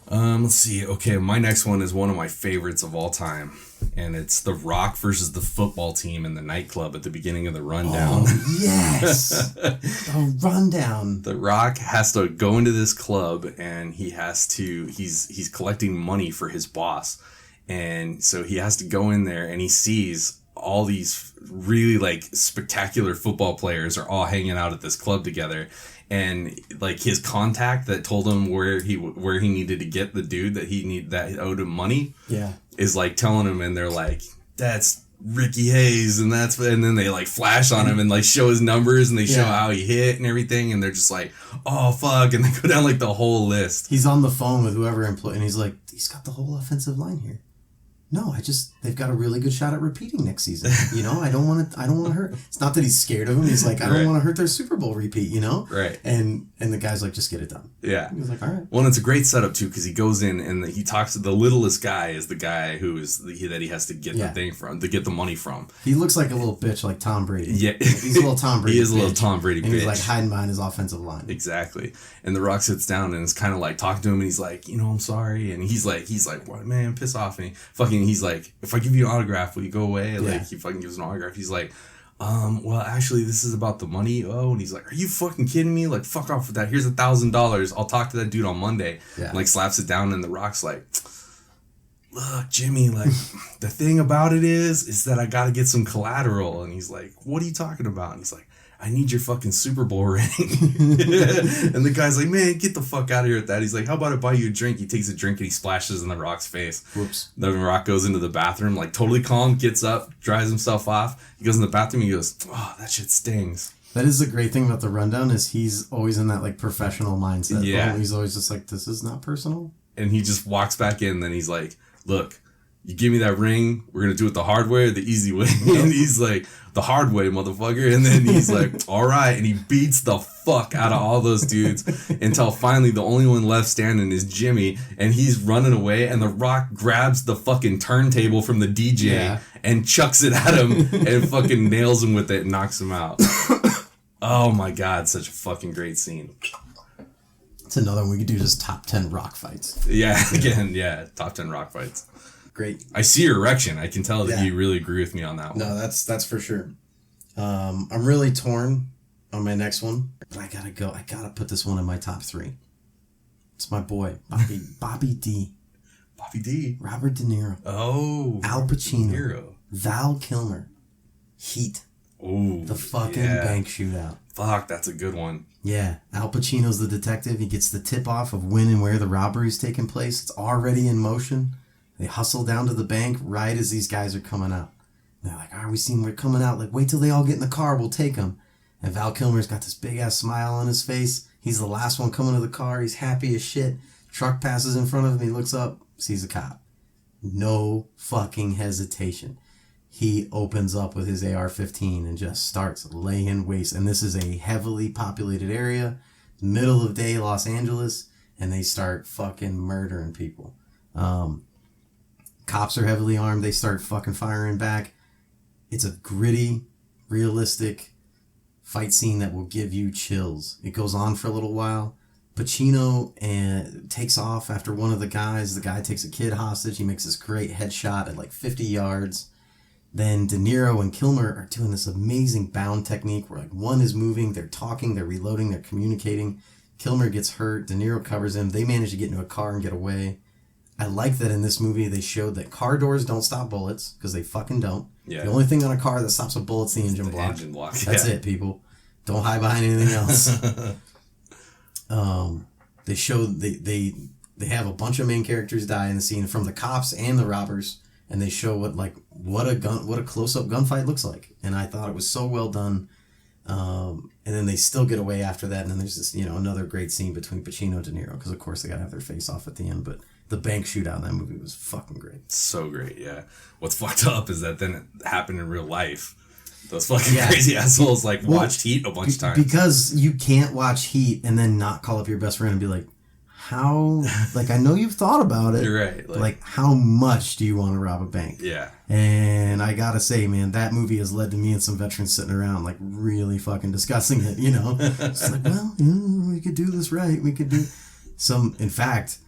Let's see. Okay, my next one is one of my favorites of all time, and it's The Rock versus the football team in the nightclub at the beginning of The Rundown. Oh, yes! The Rundown. The Rock has to go into this club, and he's collecting money for his boss, and so he has to go in there, and he sees all these really like spectacular football players are all hanging out at this club together. And like his contact that told him where he needed to get the dude that owed him money, is like telling him, and they're like, that's Ricky Hayes, and then they like flash on him and like show his numbers, and they show how he hit and everything, and they're just like, oh fuck, and they go down like the whole list. He's on the phone with whoever employee, and he's like, he's got the whole offensive line here. No, they've got a really good shot at repeating next season. You know, I don't want to hurt. It's not that he's scared of him. He's like, I don't want to hurt their Super Bowl repeat, you know? Right. And the guy's like, just get it done. Yeah. He's like, all right. Well, and it's a great setup too, because he goes in and he talks to the littlest guy is the guy that he has to get the thing from, to get the money from. He looks like a little bitch, like Tom Brady. Yeah. Like, he's a little Tom Brady. He is a little Tom Brady bitch. And he's like hiding behind his offensive line. Exactly. And The Rock sits down and is kind of like talking to him, and he's like, you know, I'm sorry. And he's like, what, man, piss off. And he's like, if I give you an autograph, will you go away? Like, he fucking gives an autograph. He's like, well, actually, this is about the money. Oh, and he's like, are you fucking kidding me? Like, fuck off with that. Here's $1,000. I'll talk to that dude on Monday. Yeah. And, like, slaps it down, and The Rock's like, look, Jimmy, like, the thing about it is that I got to get some collateral. And he's like, what are you talking about? And he's like, I need your fucking Super Bowl ring. And the guy's like, man, get the fuck out of here with that. He's like, how about I buy you a drink? He takes a drink and he splashes in The Rock's face. Whoops. Then The Rock goes into the bathroom, like totally calm, gets up, dries himself off. He goes in the bathroom and he goes, oh, that shit stings. That is the great thing about The Rundown, is he's always in that like professional mindset. Yeah. He's always just like, this is not personal. And he just walks back in, and then he's like, look, you give me that ring, we're going to do it the hard way or the easy way. And he's like, the hard way, motherfucker. And then he's like, all right. And he beats the fuck out of all those dudes until finally the only one left standing is Jimmy. And he's running away. And The Rock grabs the fucking turntable from the DJ and chucks it at him and fucking nails him with it and knocks him out. Oh my God. Such a fucking great scene. It's another one we could do, just top 10 Rock fights. Yeah. Again, yeah. Top 10 Rock fights. Great. I see your erection. I can tell that you really agree with me on that one. No, that's for sure. I'm really torn on my next one, but I gotta go. I gotta put this one in my top 3. It's my boy, Bobby D. Bobby D. Robert De Niro. Oh. Al Pacino. De Niro. Val Kilmer. Heat. Oh. The fucking bank shootout. Fuck, that's a good one. Yeah. Al Pacino's the detective. He gets the tip off of when and where the robbery's taking place. It's already in motion. They hustle down to the bank right as these guys are coming out. And they're like, all right, we're coming out. Like, wait till they all get in the car. We'll take them. And Val Kilmer's got this big-ass smile on his face. He's the last one coming to the car. He's happy as shit. Truck passes in front of him. He looks up, sees a cop. No fucking hesitation. He opens up with his AR-15 and just starts laying waste. And this is a heavily populated area, middle of day Los Angeles, and they start fucking murdering people. Cops are heavily armed. They start fucking firing back. It's a gritty, realistic fight scene that will give you chills. It goes on for a little while. Pacino takes off after one of the guys. The guy takes a kid hostage. He makes this great headshot at like 50 yards. Then De Niro and Kilmer are doing this amazing bound technique where like one is moving, they're talking, they're reloading, they're communicating. Kilmer gets hurt. De Niro covers him. They manage to get into a car and get away. I like that in this movie they showed that car doors don't stop bullets, because they fucking don't. Yeah. The only thing on a car that stops a bullet's the engine block. Engine block. That's it, people. Don't hide behind anything else. They show they have a bunch of main characters die in the scene, from the cops and the robbers, and they show what a close-up gunfight looks like. And I thought it was so well done. And then they still get away after that, and then there's this, another great scene between Pacino and De Niro, because of course they gotta have their face off at the end, but the bank shootout in that movie was fucking great. So great, yeah. What's fucked up is that then it happened in real life. Those fucking crazy assholes watched Heat a bunch of times. Because you can't watch Heat and then not call up your best friend and be like, how, I know you've thought about it. You're right. Like, how much do you want to rob a bank? Yeah. And I gotta say, man, that movie has led to me and some veterans sitting around, really fucking discussing it, It's like, well, we could do this right. We could do in fact,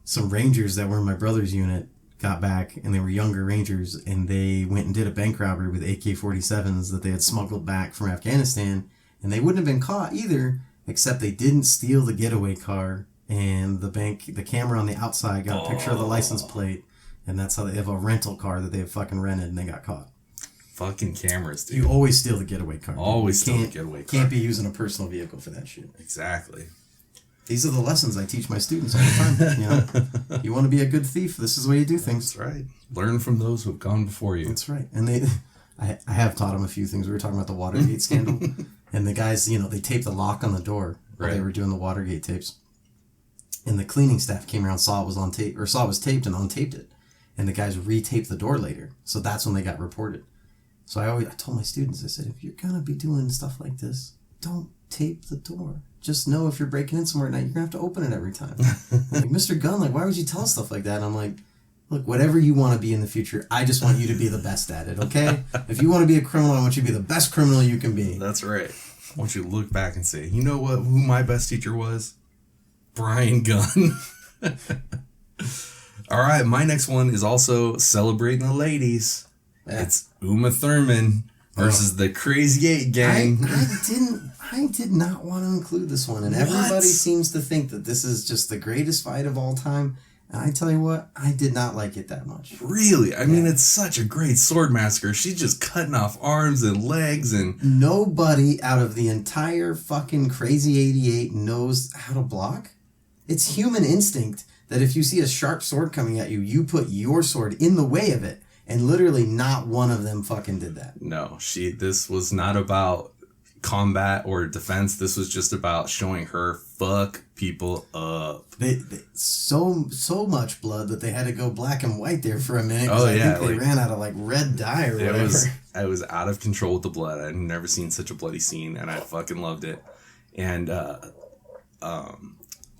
some Rangers that were in my brother's unit got back, and they were younger Rangers, and they went and did a bank robbery with AK-47s that they had smuggled back from Afghanistan, and they wouldn't have been caught either, except they didn't steal the getaway car, and the camera on the outside got a picture of the license plate, and that's how they have a rental car that they have fucking rented, and they got caught. Fucking cameras, dude. You always steal the getaway car. Always steal the getaway car. Can't be using a personal vehicle for that shit. Exactly. These are the lessons I teach my students all the time. You want to be a good thief, this is the way you do things. That's right. Learn from those who have gone before you. That's right. And I have taught them a few things. We were talking about the Watergate scandal. And the guys, they taped the lock on the door while they were doing the Watergate tapes. And the cleaning staff came around, saw it was on tape, or saw it was taped and untaped it. And the guys retaped the door later. So that's when they got reported. So I told my students, I said, if you're going to be doing stuff like this, don't tape the door. Just know if you're breaking in somewhere at night, you're going to have to open it every time. Like, Mr. Gunn, why would you tell us stuff like that? And I'm like, look, whatever you want to be in the future, I just want you to be the best at it, okay? If you want to be a criminal, I want you to be the best criminal you can be. That's right. I want you to look back and say, you know what? Who my best teacher was? Bryan Gunn. All right, my next one is also celebrating the ladies. Yeah. It's Uma Thurman versus the Crazy 8 gang. I did not want to include this one, and everybody seems to think that this is just the greatest fight of all time. And I tell you what, I did not like it that much. Really? I mean, it's such a great sword massacre. She's just cutting off arms and legs and... Nobody out of the entire fucking Crazy 88 knows how to block. It's human instinct that if you see a sharp sword coming at you, you put your sword in the way of it. And literally not one of them fucking did that. No, this was not about combat or defense. This was just about showing her fuck people up. So much blood that they had to go black and white there for a minute. Oh, I think they ran out of red dye or whatever. I was out of control with the blood. I'd never seen such a bloody scene, and I fucking loved it. And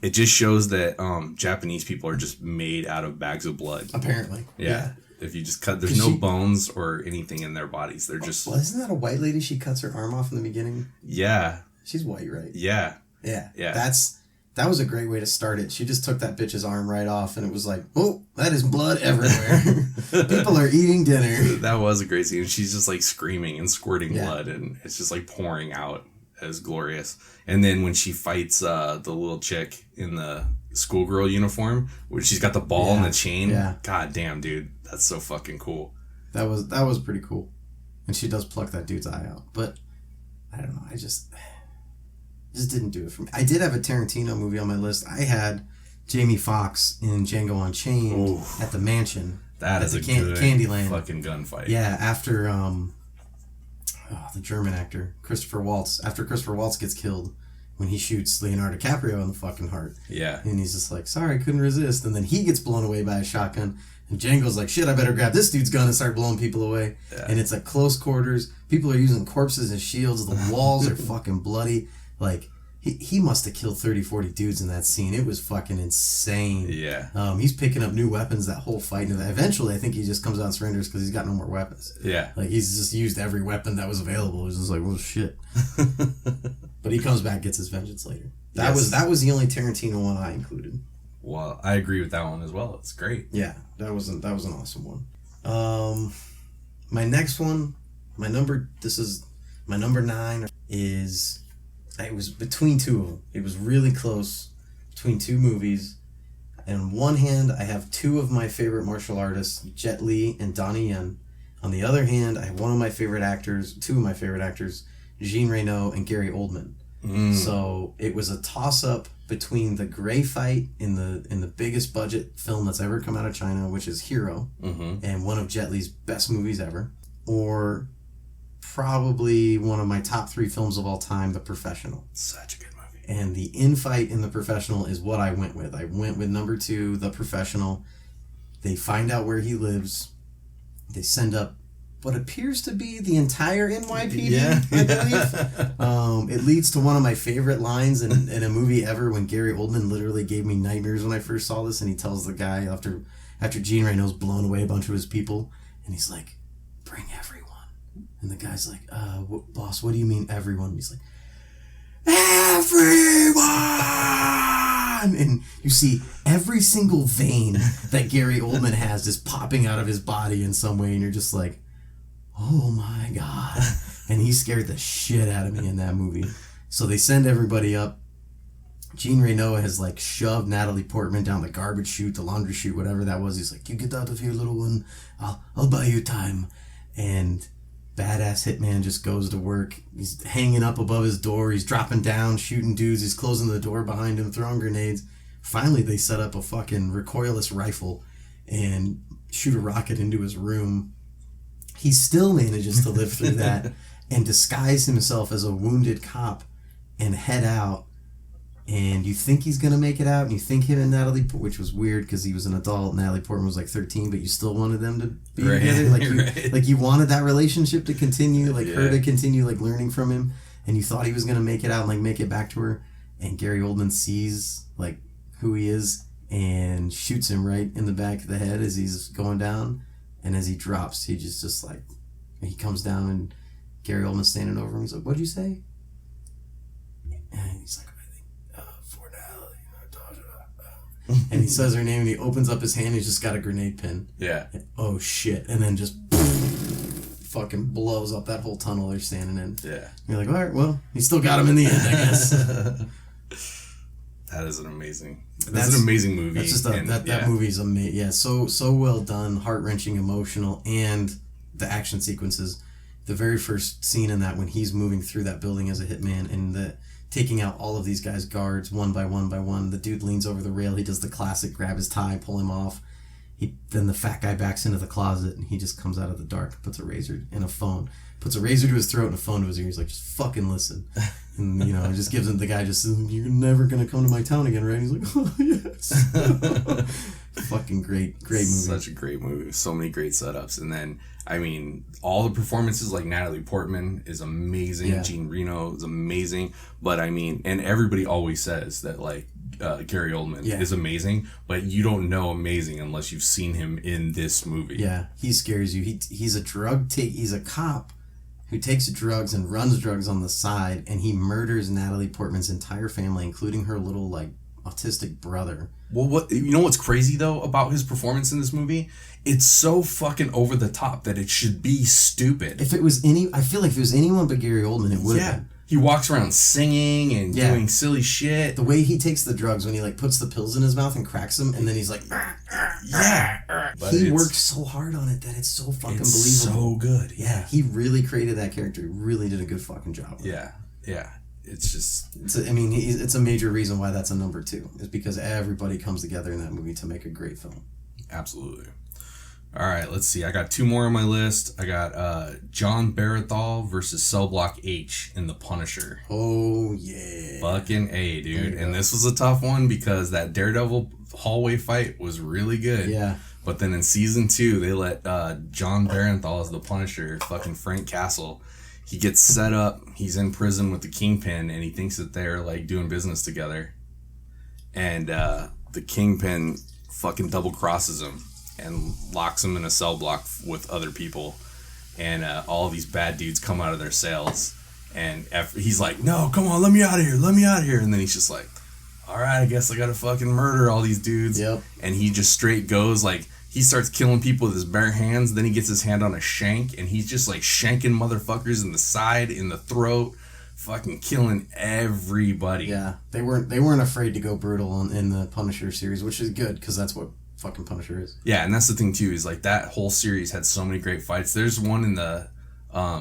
it just shows that Japanese people are just made out of bags of blood. Apparently. Yeah. If you just cut, there's no bones or anything in their bodies. They're just... Well, isn't that a white lady? She cuts her arm off in the beginning? Yeah. She's white, right? Yeah. Yeah. That was a great way to start it. She just took that bitch's arm right off, and it was like, oh, that is blood everywhere. People are eating dinner. That was a great scene. She's just like screaming and squirting blood, and it's just like pouring out. As glorious. And then when she fights the little chick in the schoolgirl uniform, where she's got the ball and the chain, god damn, dude, that's so fucking cool. That was pretty cool. And she does pluck that dude's eye out. But I don't know, I just didn't do it for me. I did have a Tarantino movie on my list. I had Jamie Foxx in Django Unchained at the mansion. That is a good Candyland fucking gunfight. Yeah, after the German actor, Christopher Waltz. After Christopher Waltz gets killed, when he shoots Leonardo DiCaprio in the fucking heart. Yeah. And he's just like, sorry, couldn't resist. And then he gets blown away by a shotgun. And Django's like, shit, I better grab this dude's gun and start blowing people away. Yeah. And it's at close quarters. People are using corpses as shields. The walls are fucking bloody. Like, he must have killed 30, 40 dudes in that scene. It was fucking insane. Yeah. He's picking up new weapons that whole fight. And eventually, I think he just comes out and surrenders because he's got no more weapons. Yeah. Like, he's just used every weapon that was available. It was just like, well, shit. But he comes back, gets his vengeance later. That was the only Tarantino one I included. Well, I agree with that one as well. It's great. Yeah, that was an awesome one. My next one, my number 9 is... It was between two of them. It was really close between two movies. And on one hand, I have two of my favorite martial artists, Jet Li and Donnie Yen. On the other hand, I have two of my favorite actors, Jean Reno and Gary Oldman. So it was a toss-up between the gray fight in the biggest budget film that's ever come out of China, which is Hero, and one of Jet Li's best movies ever, or probably one of my top 3 films of all time, The Professional. Such a good movie. And the infight in The Professional is what I went with. I went with number 2, The Professional. They find out where he lives. They send up what appears to be the entire NYPD, I believe. It leads to one of my favorite lines in a movie ever, when Gary Oldman literally gave me nightmares when I first saw this, and he tells the guy after Jean Reno's blown away a bunch of his people, and he's like, bring everyone. And the guy's like, boss, what do you mean everyone? And he's like, everyone! run! And you see every single vein that Gary Oldman has is popping out of his body in some way, and you're just like, oh my God. And he scared the shit out of me in that movie. So they send everybody up. Jean Reno has like shoved Natalie Portman down the garbage chute, the laundry chute, whatever that was. He's like, you get out of here, little one. I'll buy you time. And badass hitman just goes to work. He's hanging up above his door. He's dropping down, shooting dudes. He's closing the door behind him, throwing grenades. Finally, they set up a fucking recoilless rifle and shoot a rocket into his room. He still manages to live through that and disguise himself as a wounded cop and head out. And you think he's going to make it out, and you think him and Natalie, which was weird because he was an adult, Natalie Portman was like 13, but you still wanted them to be together. Like you wanted that relationship to continue, like her to continue like learning from him, and you thought he was going to make it out and like make it back to her. And Gary Oldman sees like who he is and shoots him right in the back of the head as he's going down. And as he drops, he just like, he comes down and Gary Oldman's standing over him. He's like, what'd you say? And he's like, and he says her name and he opens up his hand and he's just got a grenade pin. Yeah. And, oh shit. And then just fucking blows up that whole tunnel they're standing in. Yeah. And you're like, all right, well, he still got him in the end, I guess. That is an amazing movie. That's just that movie's amazing. Yeah, so well done, heart-wrenching, emotional, and the action sequences. The very first scene in that when he's moving through that building as a hitman and taking out all of these guys' guards one by one by one. The dude leans over the rail. He does the classic grab his tie, pull him off. Then the fat guy backs into the closet and he just comes out of the dark, puts a razor and a phone, puts a razor to his throat and a phone to his ear. He's like, just fucking listen. And, you know, it just gives him, the guy just says, you're never going to come to my town again, right? And he's like, oh, yes. Fucking great movie. Such a great movie. So many great setups. And then, I mean, all the performances, like Natalie Portman is amazing. Yeah. Jean Reno is amazing. But I mean, and everybody always says that like Gary Oldman is amazing, but you don't know amazing unless you've seen him in this movie. Yeah, he scares you. He's a cop who takes drugs and runs drugs on the side, and he murders Natalie Portman's entire family, including her little like autistic brother. Well, you know what's crazy though about his performance in this movie? It's so fucking over the top that it should be stupid. I feel like if it was anyone but Gary Oldman, it would have been. He walks around singing and doing silly shit. The way he takes the drugs when he like puts the pills in his mouth and cracks them, and then he's like, he works so hard on it that it's so fucking believable. So good. Yeah, he really created that character. He really did a good fucking job. Yeah. It's just... It's a major reason why that's a number 2. Is because everybody comes together in that movie to make a great film. Absolutely. All right, let's see. I got 2 more on my list. I got John Barathol versus Cell Block H in The Punisher. Oh, yeah. Fucking A, dude. And this was a tough one because that Daredevil hallway fight was really good. Yeah. But then in season 2, they let John Barathol as the Punisher, fucking Frank Castle... He gets set up, he's in prison with the Kingpin, and he thinks that they're, like, doing business together. And the Kingpin fucking double-crosses him and locks him in a cell block with other people. And all these bad dudes come out of their cells. And he's like, no, come on, let me out of here. And then he's just like, all right, I guess I gotta fucking murder all these dudes. Yep. And he just straight goes, like... He starts killing people with his bare hands. Then he gets his hand on a shank, and he's just like shanking motherfuckers in the side, in the throat, fucking killing everybody. Yeah, they weren't afraid to go brutal in the Punisher series, which is good because that's what fucking Punisher is. Yeah, and that's the thing too, is like that whole series had so many great fights. There's one in the, I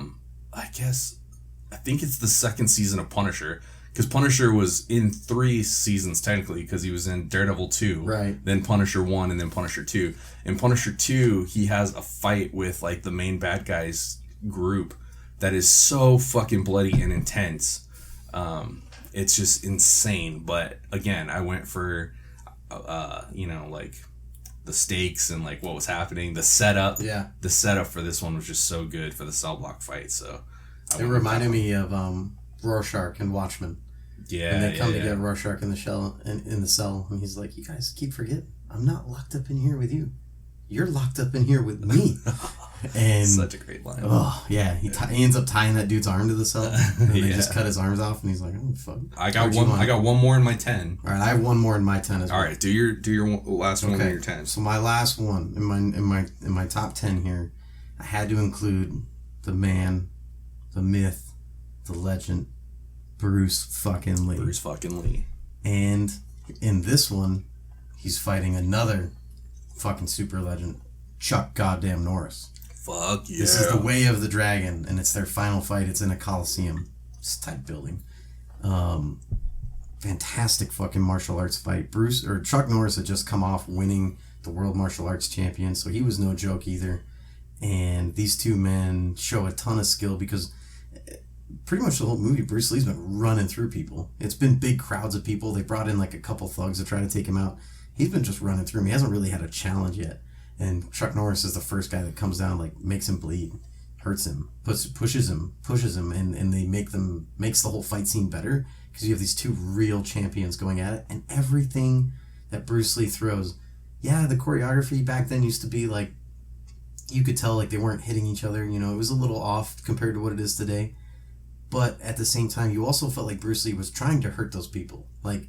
think it's the second season of Punisher. Because Punisher was in 3 seasons, technically, because he was in Daredevil 2. Right. Then Punisher 1, and then Punisher 2. In Punisher 2, he has a fight with, like, the main bad guys group that is so fucking bloody and intense. It's just insane. But, again, I went for, like, the stakes and, like, what was happening. The setup. Yeah. The setup for this one was just so good for the cell block fight, so... It reminded me of Rorschach and Watchmen. Yeah, and they come to get Rorschach in the cell, and he's like, "You guys keep forgetting, I'm not locked up in here with you. You're locked up in here with me." And such a great line. Oh yeah, he ends up tying that dude's arm to the cell, and they just cut his arms off, and he's like, "Oh fuck." I got one more in my 10. All right, I have one more in my 10 as well. All right, do your last one in your 10. So my last one in my top 10 here, I had to include the man, the myth, the legend, Bruce fucking Lee. Bruce fucking Lee. And in this one, he's fighting another fucking super legend, Chuck goddamn Norris. Fuck yeah. This is the Way of the Dragon, and it's their final fight. It's in a Coliseum. It's a type building. Fantastic fucking martial arts fight. Chuck Norris had just come off winning the World Martial Arts Champion, so he was no joke either. And these two men show a ton of skill because pretty much the whole movie, Bruce Lee's been running through people. It's been big crowds of people. They brought in like a couple thugs to try to take him out. He's been just running through him. He hasn't really had a challenge yet. And Chuck Norris is the first guy that comes down, like makes him bleed, hurts him, pushes him, and they makes the whole fight scene better because you have these two real champions going at it, and everything that Bruce Lee throws. Yeah, the choreography back then used to be like, you could tell like they weren't hitting each other. You know, it was a little off compared to what it is today. But at the same time, you also felt like Bruce Lee was trying to hurt those people. Like,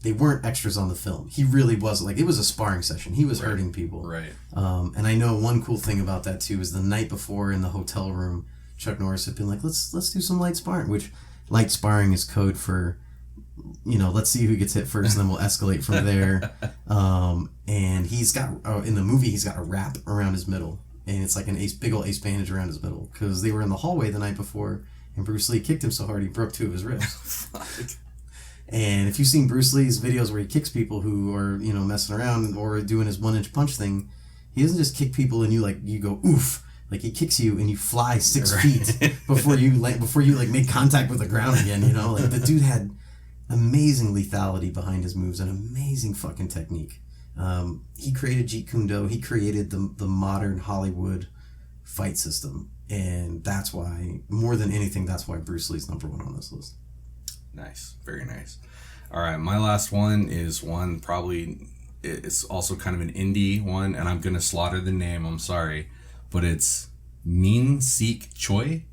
they weren't extras on the film. He really was. Like, it was a sparring session. He was hurting people. Right. And I know one cool thing about that, too, is the night before in the hotel room, Chuck Norris had been like, let's do some light sparring, which light sparring is code for, you know, let's see who gets hit first, and then we'll escalate from there. And he's got, in the movie, he's got a wrap around his middle. And it's like big old ace bandage around his middle. Because they were in the hallway the night before, and Bruce Lee kicked him so hard he broke 2 of his ribs. And if you've seen Bruce Lee's videos where he kicks people who are, you know, messing around or doing his 1-inch punch thing, he doesn't just kick people and you go oof. Like, he kicks you and you fly 6 feet before you make contact with the ground again. You know, like, the dude had amazing lethality behind his moves and amazing fucking technique. He created Jeet Kune Do. He created the modern Hollywood fight system. And that's why, more than anything, that's why Bruce Lee's number 1 on this list. Nice. Very nice. All right, my last one is one probably, it's also kind of an indie one, and I'm going to slaughter the name, I'm sorry, but it's Nin Sik Choi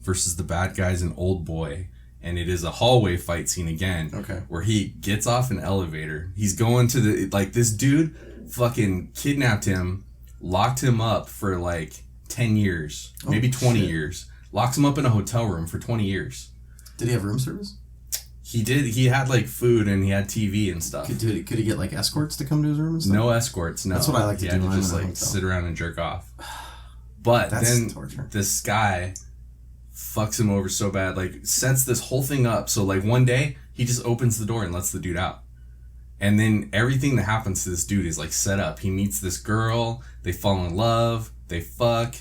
versus the bad guys in Old Boy. And it is a hallway fight scene again, where he gets off an elevator. He's going to this dude fucking kidnapped him, locked him up for like 10 years, maybe 20 years. Locks him up in a hotel room for 20 years. Did he have room service? He did. He had like food and he had TV and stuff. Could he get like escorts to come to his room and stuff? No escorts, no. That's what I like to do. He had to just like sit around and jerk off. But then torture. This guy fucks him over so bad, like sets this whole thing up. So like one day he just opens the door and lets the dude out. And then everything that happens to this dude is like set up. He meets this girl, they fall in love, they fuck.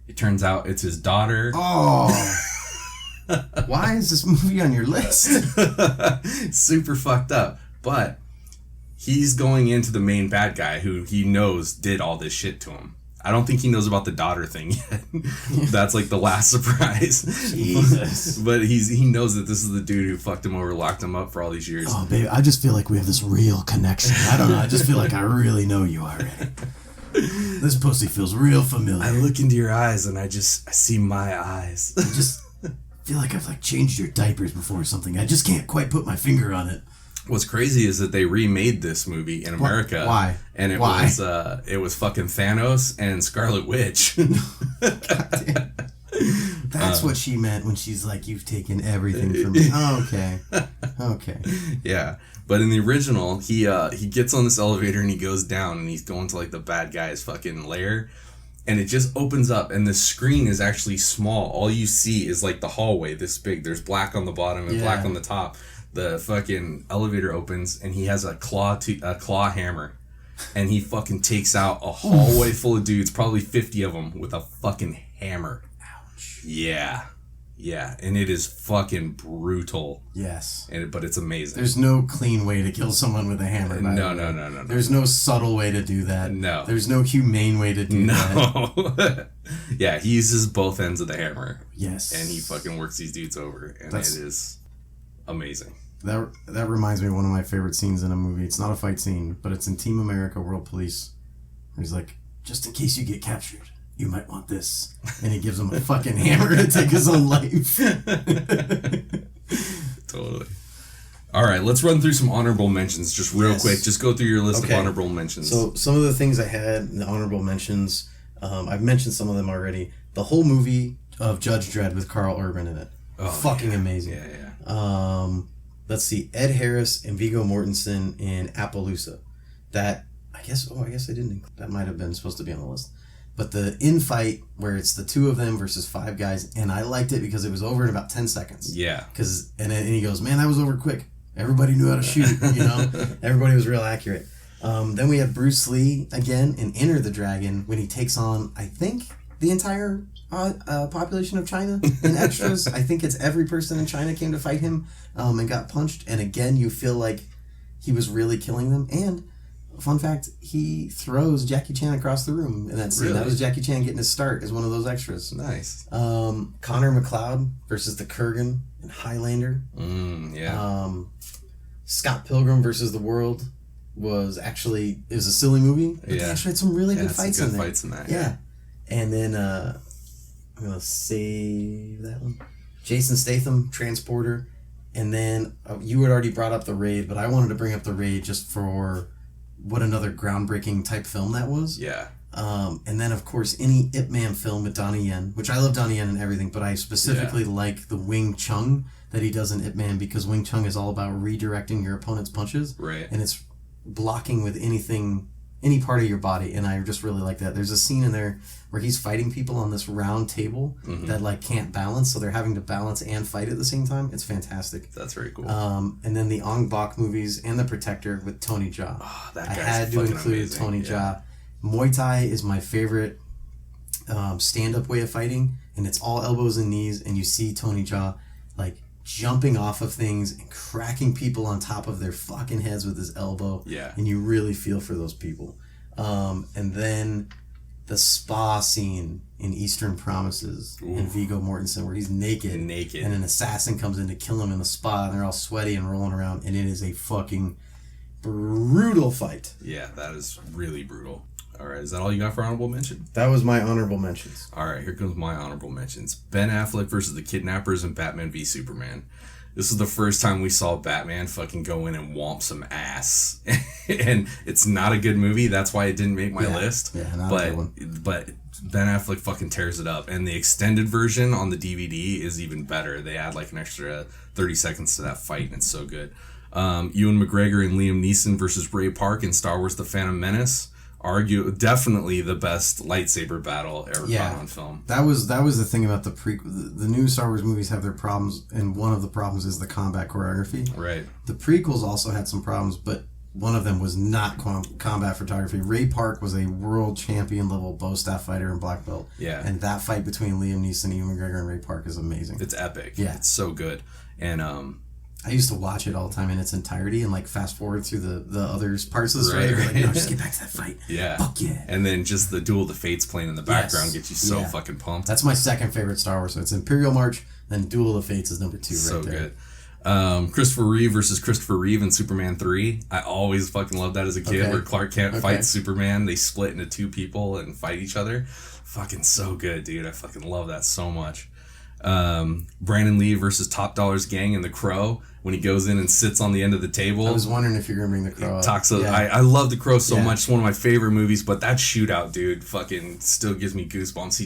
It turns out it's his daughter. Oh. Why is this movie on your list? Super fucked up. But he's going into the main bad guy who he knows did all this shit to him. I don't think he knows about the daughter thing yet. That's like the last surprise. Jesus. But he knows that this is the dude who fucked him over, locked him up for all these years. Oh, baby, I just feel like we have this real connection. I don't know. I just feel like I really know you already. This pussy feels real familiar. I look into your eyes and I see my eyes. I just feel like I've like changed your diapers before or something. I just can't quite put my finger on it. What's crazy is that they remade this movie in America. Why? And it was fucking Thanos and Scarlet Witch. Goddamn. That's what she meant when she's like, "You've taken everything from me." Oh, okay. Yeah, but in the original, he gets on this elevator and he goes down and he's going to like the bad guy's fucking lair, and it just opens up and the screen is actually small. All you see is like the hallway this big. There's black on the bottom and black on the top. The fucking elevator opens and he has a claw hammer, and he fucking takes out a hallway full of dudes, probably 50 of them, with a fucking hammer. Ouch. Yeah, and it is fucking brutal. Yes, but it's amazing. There's no clean way to kill someone with a hammer. No. There's no subtle way to do that. No. There's no humane way to do that. Yeah, he uses both ends of the hammer. Yes, and he fucking works these dudes over, and it is amazing. That reminds me of one of my favorite scenes in a movie. It's not a fight scene, but it's in Team America World Police. He's like, "Just in case you get captured, you might want this. And he gives him a fucking hammer to take his own life. Totally. All right, let's run through some honorable mentions just real quick. Just go through your list of honorable mentions. So some of the things I had in the honorable mentions, I've mentioned some of them already. The whole movie of Judge Dredd with Carl Urban in it. Oh, fucking amazing. Yeah. Let's see, Ed Harris and Viggo Mortensen in Appaloosa. That, I guess I didn't, that might have been supposed to be on the list. But the infight where it's the two of them versus five guys, and I liked it because it was over in about 10 seconds. Yeah. And he goes, man, that was over quick. Everybody knew how to shoot, you know? Everybody was real accurate. Then we have Bruce Lee again in Enter the Dragon when he takes on, I think, the entire population of China in extras. I think it's every person in China came to fight him and got punched. And again, you feel like he was really killing them. And fun fact, he throws Jackie Chan across the room in that scene. Really? That was Jackie Chan getting his start as one of those extras. Nice. Connor McLeod versus the Kurgan in Highlander. Scott Pilgrim versus the World was actually, it was a silly movie, but they actually had some really good fights in there. Fights in that. Yeah. And then I'm gonna save that one. Jason Statham, Transporter, and then you had already brought up The Raid, but I wanted to bring up The Raid just for what another groundbreaking type film that was. Yeah. And then of course any Ip Man film with Donnie Yen, which I love Donnie Yen and everything, but I specifically like the Wing Chun that he does in Ip Man, because Wing Chun is all about redirecting your opponent's punches. Right. And it's blocking with any part of your body, and I just really like that. There's a scene in there where he's fighting people on this round table that like can't balance, so they're having to balance and fight at the same time. It's fantastic. That's very cool. And then the Ong Bak movies and The Protector with Tony Jaa. Oh, that I guy's had to include amazing. Tony Jaa. Muay Thai is my favorite stand-up way of fighting, and it's all elbows and knees, and you see Tony Jaa like jumping off of things and cracking people on top of their fucking heads with his elbow. Yeah. And you really feel for those people. And then the spa scene in Eastern Promises and Viggo Mortensen where he's naked and an assassin comes in to kill him in the spa, and they're all sweaty and rolling around, and it is a fucking brutal fight. Yeah, that is really brutal. All right, is that all you got for honorable mention? That was my honorable mentions. All right, here comes my honorable mentions. Ben Affleck versus the Kidnappers and Batman v Superman. This is the first time we saw Batman fucking go in and whomp some ass. And it's not a good movie. That's why it didn't make my list. Yeah, not a good one. But Ben Affleck fucking tears it up. And the extended version on the DVD is even better. They add like an extra 30 seconds to that fight, and it's so good. Ewan McGregor and Liam Neeson versus Ray Park in Star Wars The Phantom Menace. Definitely the best lightsaber battle ever found on film. That was the thing about the the new Star Wars movies have their problems, and one of the problems is the combat choreography. Right. The prequels also had some problems, but one of them was not combat photography. Ray Park was a world champion level bow staff fighter in black belt. Yeah. And that fight between Liam Neeson, Ewan McGregor, and Ray Park is amazing. It's epic. Yeah. It's so good. And I used to watch it all the time in its entirety and like fast forward through the other parts of the story. Like, no, just get back to that fight. Yeah. Fuck yeah. And then just the Duel of the Fates playing in the background gets you so fucking pumped. That's my second favorite Star Wars. So it's Imperial March, then Duel of the Fates is number 2 so right there. So good. Christopher Reeve versus Christopher Reeve in Superman 3. I always fucking loved that as a kid, where Clark Kent fights Superman. They split into two people and fight each other. Fucking so good, dude. I fucking love that so much. Brandon Lee versus Top Dollar's gang in The Crow, when he goes in and sits on the end of the table. I was wondering if you're gonna bring The Crow up. I love The Crow so much. It's one of my favorite movies, but that shootout, dude, fucking still gives me goosebumps.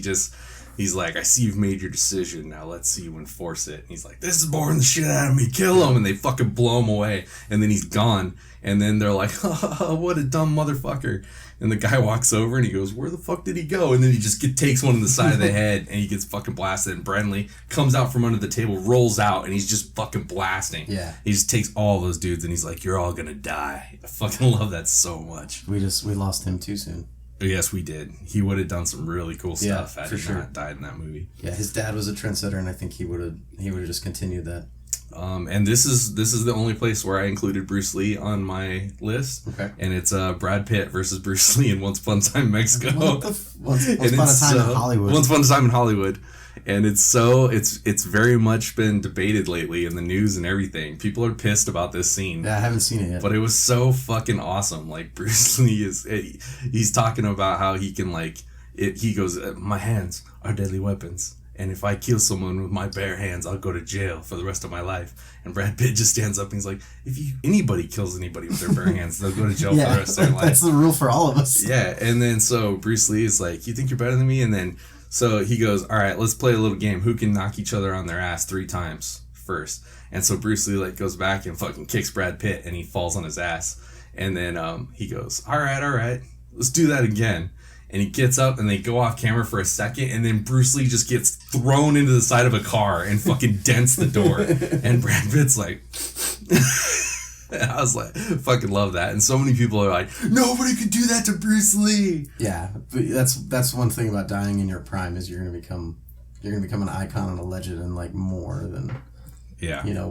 He's like, I see you've made your decision, now let's see you enforce it. And he's like, this is boring the shit out of me, kill him. And they fucking blow him away, and then he's gone. And then they're like, what a dumb motherfucker. And the guy walks over and he goes, where the fuck did he go? And then he just takes one in the side of the head, and he gets fucking blasted. And Brenly comes out from under the table, rolls out, and he's just fucking blasting. Yeah. He just takes all those dudes, and he's like, you're all gonna die. I fucking love that so much. We lost him too soon. Yes, we did. He would have done some really cool stuff had he not died in that movie. Yeah, his dad was a trendsetter, and I think he would have just continued that. And this is the only place where I included Bruce Lee on my list. Okay. And it's Brad Pitt versus Bruce Lee in Once Upon a Time in Mexico. Once Upon a Time in Hollywood. Once Upon a Time in Hollywood. And it's very much been debated lately in the news and everything. People are pissed about this scene. Yeah, I haven't seen it yet. But it was so fucking awesome. Like, Bruce Lee he's talking about how he can, like, he goes, my hands are deadly weapons. And if I kill someone with my bare hands, I'll go to jail for the rest of my life. And Brad Pitt just stands up and he's like, if anybody kills anybody with their bare hands, they'll go to jail for the rest of their life. That's the rule for all of us. Yeah. And then so Bruce Lee is like, you think you're better than me? And then so he goes, all right, let's play a little game. Who can knock each other on their ass 3 times first? And so Bruce Lee like goes back and fucking kicks Brad Pitt and he falls on his ass. And then he goes, all right, let's do that again. And he gets up and they go off camera for a second and then Bruce Lee just gets thrown into the side of a car and fucking dents the door. And Brad Pitt's like, and I was like, fucking love that. And so many people are like, nobody could do that to Bruce Lee. Yeah, but that's one thing about dying in your prime is you're gonna become an icon and a legend and like more than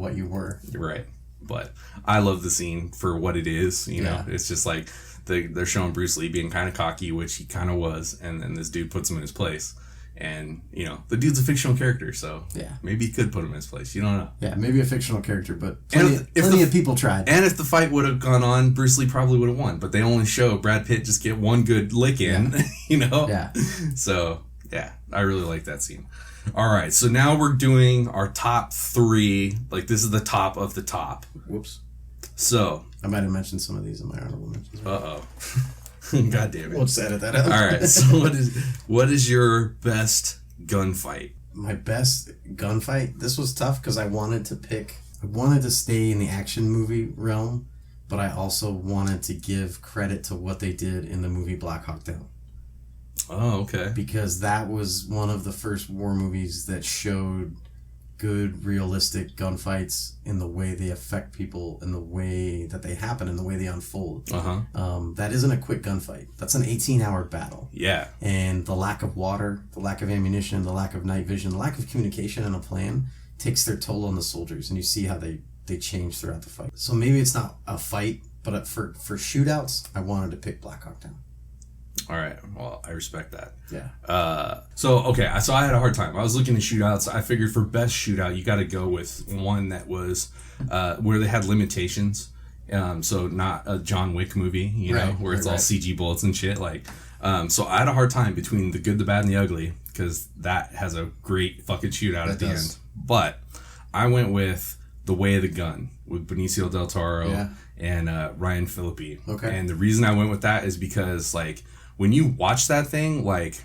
what you were. You're right. But I love the scene for what it is. You know, it's just like they're showing Bruce Lee being kind of cocky, which he kind of was, and then this dude puts him in his place. And, the dude's a fictional character, so maybe he could put him in his place. You don't know. Yeah, maybe a fictional character, but plenty of people tried. And if the fight would have gone on, Bruce Lee probably would have won. But they only show Brad Pitt just get one good lick in, Yeah. So, yeah, I really like that scene. All right, so now we're doing our top 3. Like, this is the top of the top. Whoops. So. I might have mentioned some of these in my honorable mentions. Uh-oh. God damn it. We'll just edit that out. All right, so what is your best gunfight? My best gunfight? This was tough because I wanted to stay in the action movie realm, but I also wanted to give credit to what they did in the movie Black Hawk Down. Oh, okay. Because that was one of the first war movies that showed good, realistic gunfights in the way they affect people, in the way that they happen, in the way they unfold. Uh-huh. That isn't a quick gunfight. That's an 18-hour battle. Yeah. And the lack of water, the lack of ammunition, the lack of night vision, the lack of communication and a plan takes their toll on the soldiers, and you see how they change throughout the fight. So maybe it's not a fight, but for shootouts, I wanted to pick Black Hawk Down. All right. Well, I respect that. Yeah. So I had a hard time. I was looking at shootouts. I figured for best shootout, you got to go with one that was where they had limitations. So not a John Wick movie, where it's all CG bullets and shit. Like, so I had a hard time between The Good, the Bad, and the Ugly because that has a great fucking shootout at the end. But I went with The Way of the Gun with Benicio del Toro and Ryan Phillippe. Okay. And the reason I went with that is because like, when you watch that thing, like,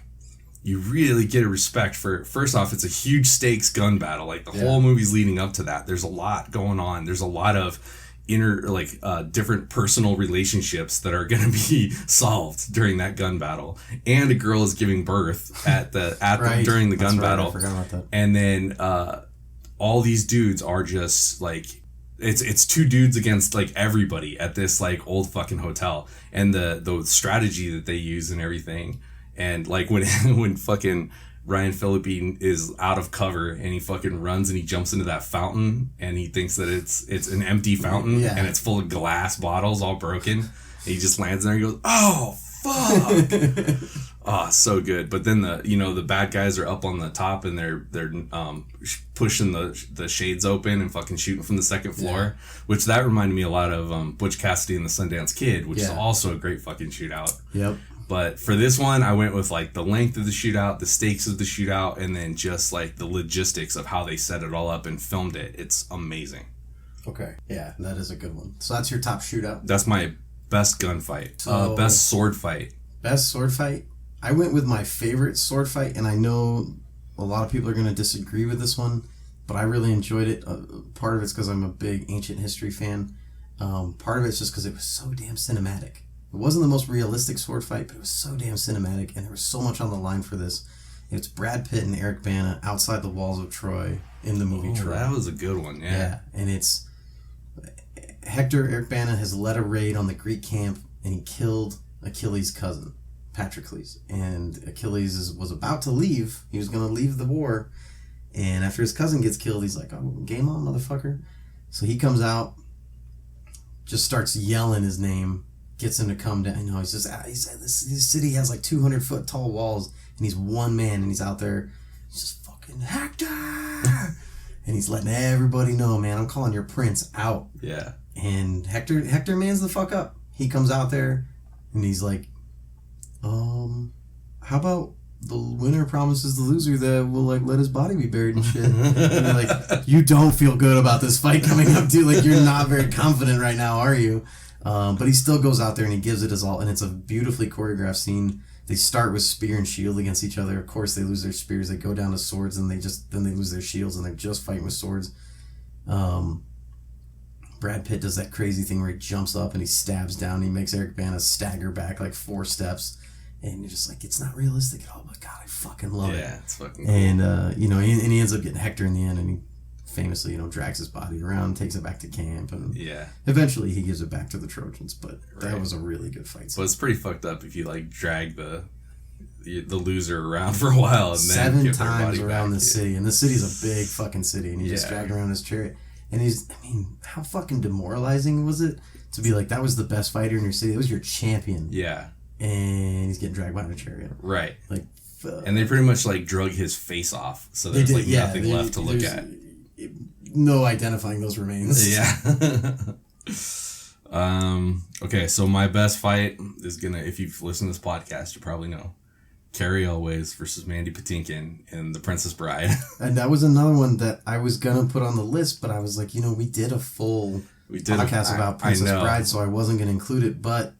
you really get a respect for, first off, it's a huge stakes gun battle. Like, the whole movie's leading up to that. There's a lot going on. There's a lot of different personal relationships that are going to be solved during that gun battle. And a girl is giving birth during the gun battle. I forgot about that. And then all these dudes are just, like... It's 2 dudes against like everybody at this like old fucking hotel, and the strategy that they use and everything, and like when fucking Ryan Phillippe is out of cover and he fucking runs and he jumps into that fountain and he thinks that it's an empty fountain and it's full of glass bottles all broken, and he just lands there and goes, oh fuck. Oh, so good. But then the bad guys are up on the top and they're pushing the shades open and fucking shooting from the second floor, which that reminded me a lot of Butch Cassidy and the Sundance Kid, which is also a great fucking shootout. Yep. But for this one, I went with like the length of the shootout, the stakes of the shootout, and then just like the logistics of how they set it all up and filmed it. It's amazing. Okay. Yeah, that is a good one. So that's your top shootout? That's my best gunfight. Best sword fight. Best sword fight? I went with my favorite sword fight, and I know a lot of people are going to disagree with this one, but I really enjoyed it. Part of it's because I'm a big ancient history fan. Part of it's just because it was so damn cinematic. It wasn't the most realistic sword fight, but it was so damn cinematic, and there was so much on the line for this. It's Brad Pitt and Eric Bana outside the walls of Troy in the movie Troy. That was a good one, yeah. And it's... Eric Bana has led a raid on the Greek camp, and he killed Achilles' cousin, Patroclus. And Achilles was about to leave. He was going to leave the war. And after his cousin gets killed, he's like, oh, game on, motherfucker. So he comes out, just starts yelling his name, gets him to come down. You know, he said, this city has like 200-foot tall walls, and he's one man, and he's out there. He's just fucking Hector! And he's letting everybody know, man, I'm calling your prince out. Yeah. And Hector mans the fuck up. He comes out there, and he's like, how how about the winner promises the loser that will like let his body be buried and shit. And you're like, you don't feel good about this fight coming up, dude. Like, you're not very confident right now, are you? But he still goes out there and he gives it his all, and it's a beautifully choreographed scene. They start with spear and shield against each other. Of course, they lose their spears. They go down to swords, and then they lose their shields, and they're just fighting with swords. Brad Pitt does that crazy thing where he jumps up and he stabs down. And he makes Eric Bana stagger back like 4 steps, and you're just like, it's not realistic at all. But God, I fucking love it. Yeah, it's fucking cool. And and he ends up getting Hector in the end, and he famously, drags his body around, takes it back to camp, and eventually he gives it back to the Trojans. But that was a really good fight scene. But it's pretty fucked up if you like drag the loser around for a while and 7 then give times their body around back. the city, and the city's a big fucking city, and he just dragged around his chariot. And how fucking demoralizing was it to be like, that was the best fighter in your city, that was your champion. Yeah. And he's getting dragged by a chariot. Right. Like, and they pretty much like drug his face off, so there's nothing left to look at. No identifying those remains. Yeah. Okay, so my best fight is if you've listened to this podcast, you probably know. Carrie Elways versus Mandy Patinkin in The Princess Bride. And that was another one that I was going to put on the list, but I was like, we did a full podcast about Princess Bride, so I wasn't going to include it, but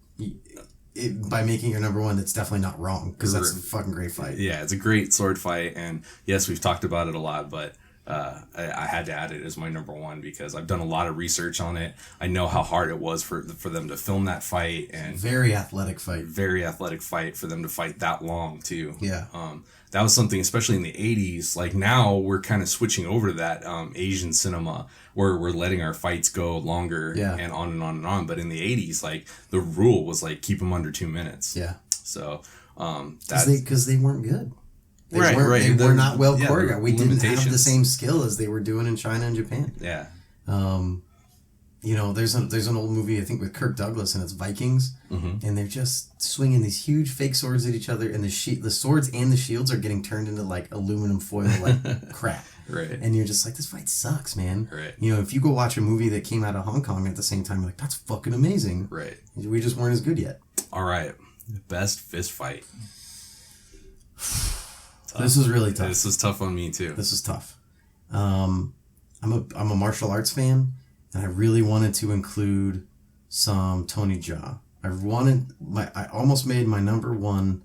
by making your number one, it's definitely not wrong, because that's a fucking great fight. Yeah, it's a great sword fight, and yes, we've talked about it a lot, but I had to add it as my number one because I've done a lot of research on it. I know how hard it was for them to film that fight, and very athletic fight for them to fight that long too. Yeah. That was something, especially in the 80s. Like, now we're kind of switching over to that Asian cinema where we're letting our fights go longer and on and on and on. But in the 80s, like, the rule was like keep them under 2 minutes. Yeah. So because they weren't good. They right. were not well choreographed. We didn't have the same skill as they were doing in China and Japan. Yeah. There's an old movie, I think, with Kirk Douglas, and it's Vikings, and they're just swinging these huge fake swords at each other, and the swords and the shields are getting turned into like aluminum foil like crap. Right. And you're just like, this fight sucks, man. Right. If you go watch a movie that came out of Hong Kong at the same time, you're like, that's fucking amazing. Right. We just weren't as good yet. All right. Best fist fight. This is really tough. This was tough on me too. This is tough. I'm a martial arts fan, and I really wanted to include some Tony Jaa. I almost made my number one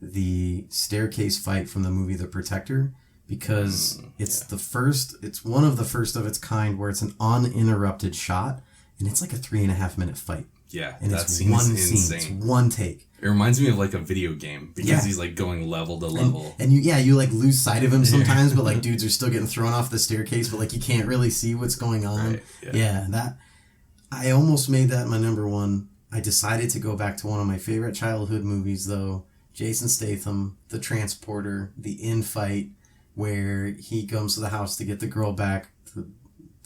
the staircase fight from the movie The Protector, because it's one of the first of its kind where it's an uninterrupted shot, and it's like a 3.5 minute fight. Yeah, and it's one scene. It's one take. It reminds me of like a video game because he's like going level to level. And you like lose sight of him sometimes, but like dudes are still getting thrown off the staircase, but like you can't really see what's going on. Right. That I almost made that my number one. I decided to go back to one of my favorite childhood movies though. Jason Statham, The Transporter, the in-fight where he comes to the house to get the girl back,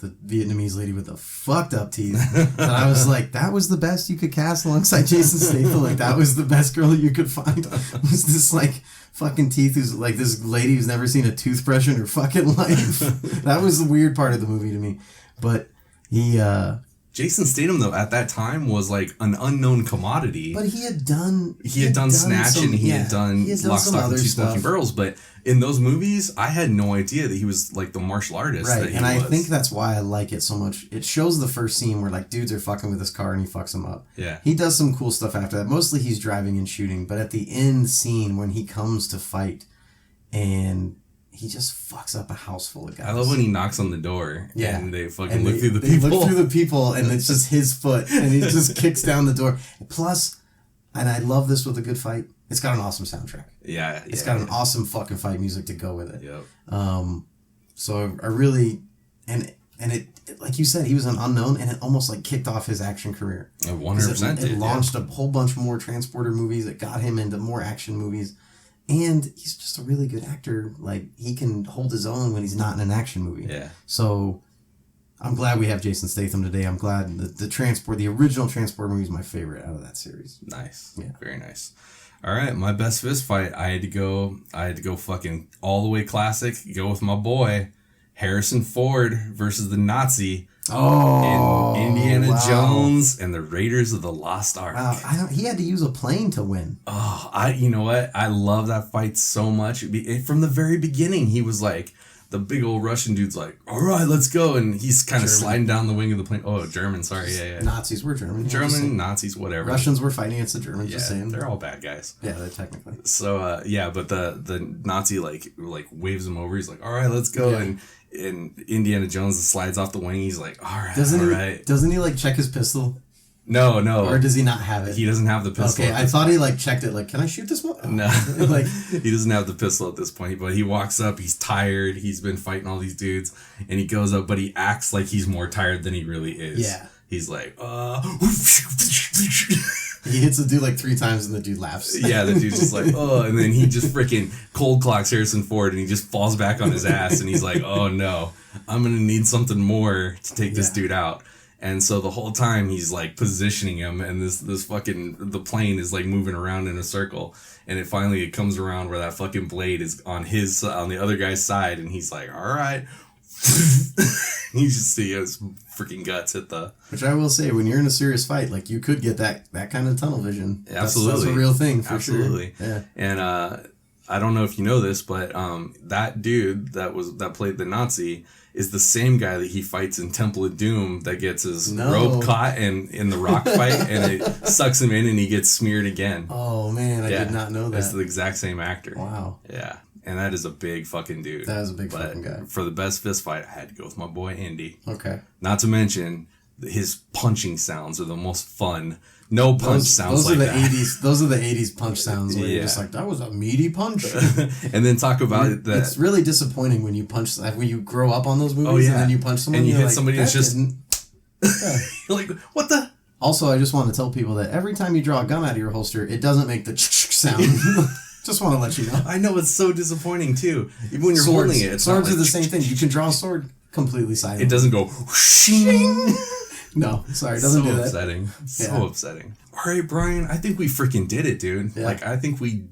the Vietnamese lady with the fucked up teeth. And I was like, that was the best you could cast alongside Jason Statham. Like, that was the best girl that you could find. Was this like fucking teeth who's like this lady who's never seen a toothbrush in her fucking life. That was the weird part of the movie to me. But Jason Statham though at that time was like an unknown commodity. But he had done Snatch, and he had done Lock, Stock, and Two Smoking Barrels. But in those movies, I had no idea that he was like the martial artist. Right, and I think that's why I like it so much. It shows the first scene where like dudes are fucking with his car and he fucks them up. Yeah, he does some cool stuff after that. Mostly he's driving and shooting, but at the end scene when he comes to fight, and he just fucks up a house full of guys. I love when he knocks on the door. Yeah. And they fucking look through the people. They look through the people, and it's just his foot, and he just kicks down the door. Plus, and I love this with a good fight, it's got an awesome soundtrack. Yeah. It's got an awesome fucking fight music to go with it. Yep. So I really, and it, like you said, he was an unknown, and it almost like kicked off his action career. 100% It launched a whole bunch more Transporter movies. It got him into more action movies. And he's just a really good actor. Like, he can hold his own when he's not in an action movie. Yeah. So, I'm glad we have Jason Statham today. I'm glad the original Transport movie is my favorite out of that series. Nice. Yeah. Very nice. All right, my best fist fight. I had to go fucking all the way classic. Go with my boy, Harrison Ford versus the Nazi. Oh, in Indiana Jones and the Raiders of the Lost Ark. Wow, he had to use a plane to win. Oh, you know what? I love that fight so much. From the very beginning, he was like, the big old Russian dude's like, all right, let's go. And he's kind of sliding down the wing of the plane. Oh, German, sorry. Yeah. Nazis were German. German, Nazis, whatever. Russians were fighting against the Germans, just saying. They're all bad guys. Yeah, they're technically. So, but the Nazi, like waves him over. He's like, all right, let's go. Yeah. And Indiana Jones slides off the wing. He's like, all right, Doesn't he, like, check his pistol? No. Or does he not have it? He doesn't have the pistol. Okay, I thought he, like, checked it. Like, can I shoot this one? No. Like, he doesn't have the pistol at this point. But he walks up. He's tired. He's been fighting all these dudes. And he goes up, but he acts like he's more tired than he really is. Yeah. He's like, He hits the dude like 3 times and the dude laughs. Yeah, the dude's just like, oh, and then he just freaking cold clocks Harrison Ford and he just falls back on his ass and he's like, oh no, I'm going to need something more to take this dude out. And so the whole time he's like positioning him and this fucking, the plane is like moving around in a circle. And it finally comes around where that fucking blade is on the other guy's side. And he's like, all right. You just see his freaking guts hit the... Which I will say, when you're in a serious fight, like you could get that kind of tunnel vision. Absolutely. That's a real thing for Absolutely. Sure. Yeah. And I don't know if you know this, but that dude that played the Nazi is the same guy that he fights in Temple of Doom that gets his rope caught in the rock fight and it sucks him in and he gets smeared again. Oh man, I did not know that. It's the exact same actor. Wow. Yeah. And that is a big fucking dude. That is a big fucking guy. For the best fist fight, I had to go with my boy Indy. Okay. Not to mention, his punching sounds are the most fun. No punch sounds like that. Those are the 80s punch sounds where you're just like, that was a meaty punch. And then talk about that. It's really disappointing when you punch, when you grow up on those movies and then you punch someone and you hit like, somebody that's just... You're like, what the... Also, I just want to tell people that every time you draw a gun out of your holster, it doesn't make the sound. Just want to let you know. I know, it's so disappointing too. Even when you're holding it, swords are the same thing. You can draw a sword completely silent. It doesn't go shing. No, sorry, it doesn't do that. So upsetting. All right, Brian, I think we freaking did it, dude. Yeah. Like, I think we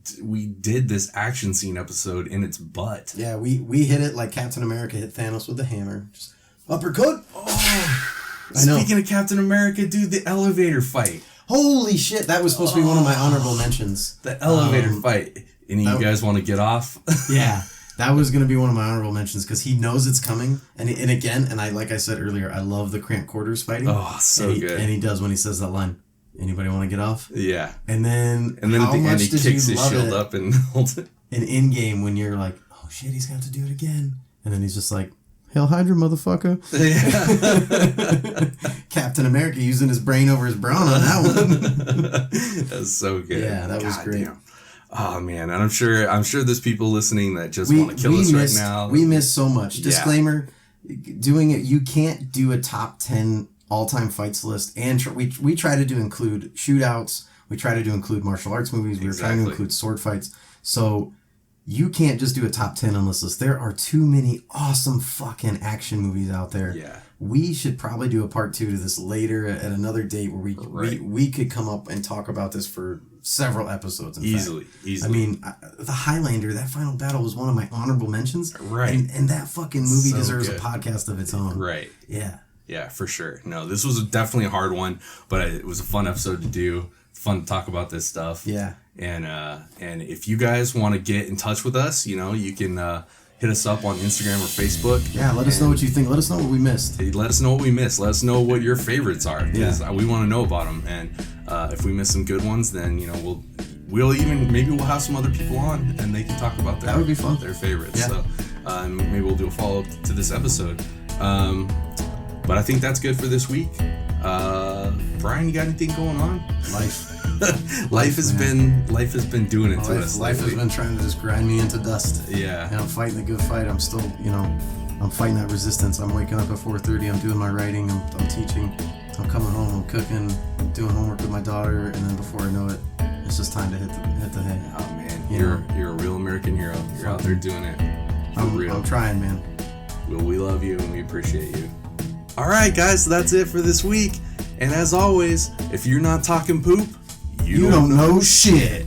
did this action scene episode in its butt. Yeah, we hit it like Captain America hit Thanos with the hammer. Just uppercut. Oh, speaking of Captain America, dude, the elevator fight. Holy shit, that was supposed to be one of my honorable mentions. The elevator fight. Any of you guys want to get off? Yeah, that was going to be one of my honorable mentions because he knows it's coming. And again, like I said earlier, I love the cramped quarters fighting. Oh, so good. And he does when he says that line. Anybody want to get off? Yeah. And then at the end he kicks his shield up and holds it. And in game when you're like, oh shit, he's got to do it again. And then he's just like, Hail Hydra, motherfucker. Yeah. Captain America using his brain over his brawn on that one. That's so good. Yeah, that was great. Damn. Oh man, and I'm sure there's people listening that just want to kill us right now. We miss so much. Disclaimer, doing it, you can't do a top 10 all-time fights list, and we try to include shootouts, we try to include martial arts movies, we're trying to include sword fights. So you can't just do a top 10 on this list. There are too many awesome fucking action movies out there. Yeah. We should probably do a part 2 to this later at another date where we could come up and talk about this for several episodes. Easily. I mean, the Highlander, that final battle was one of my honorable mentions. Right. And that fucking movie deserves a podcast of its own. Right. Yeah. Yeah, for sure. No, this was definitely a hard one, but it was a fun episode to do. Fun to talk about this stuff. Yeah. And if you guys want to get in touch with us, you can hit us up on Instagram or Facebook. Yeah, let us know what you think. Let us know what we missed. Let us know what we missed. Let us know what your favorites are, because we want to know about them. And if we miss some good ones, then we'll even maybe we'll have some other people on and they can talk about that would be fun. Their favorites. Yeah. So maybe we'll do a follow up to this episode. But I think that's good for this week. Brian, you got anything going on? Life. Life has been doing it to us. Life has been trying to just grind me into dust. Yeah. And I'm fighting a good fight. I'm still, I'm fighting that resistance. I'm waking up at 4:30. I'm doing my writing. I'm teaching. I'm coming home. I'm cooking. Doing homework with my daughter. And then before I know it, it's just time to hit the hay. Oh man, you're a real American hero. You're out there doing it. I'm trying, man. We love you and we appreciate you. All right, guys. So that's it for this week. And as always, if you're not talking poop, you don't know shit.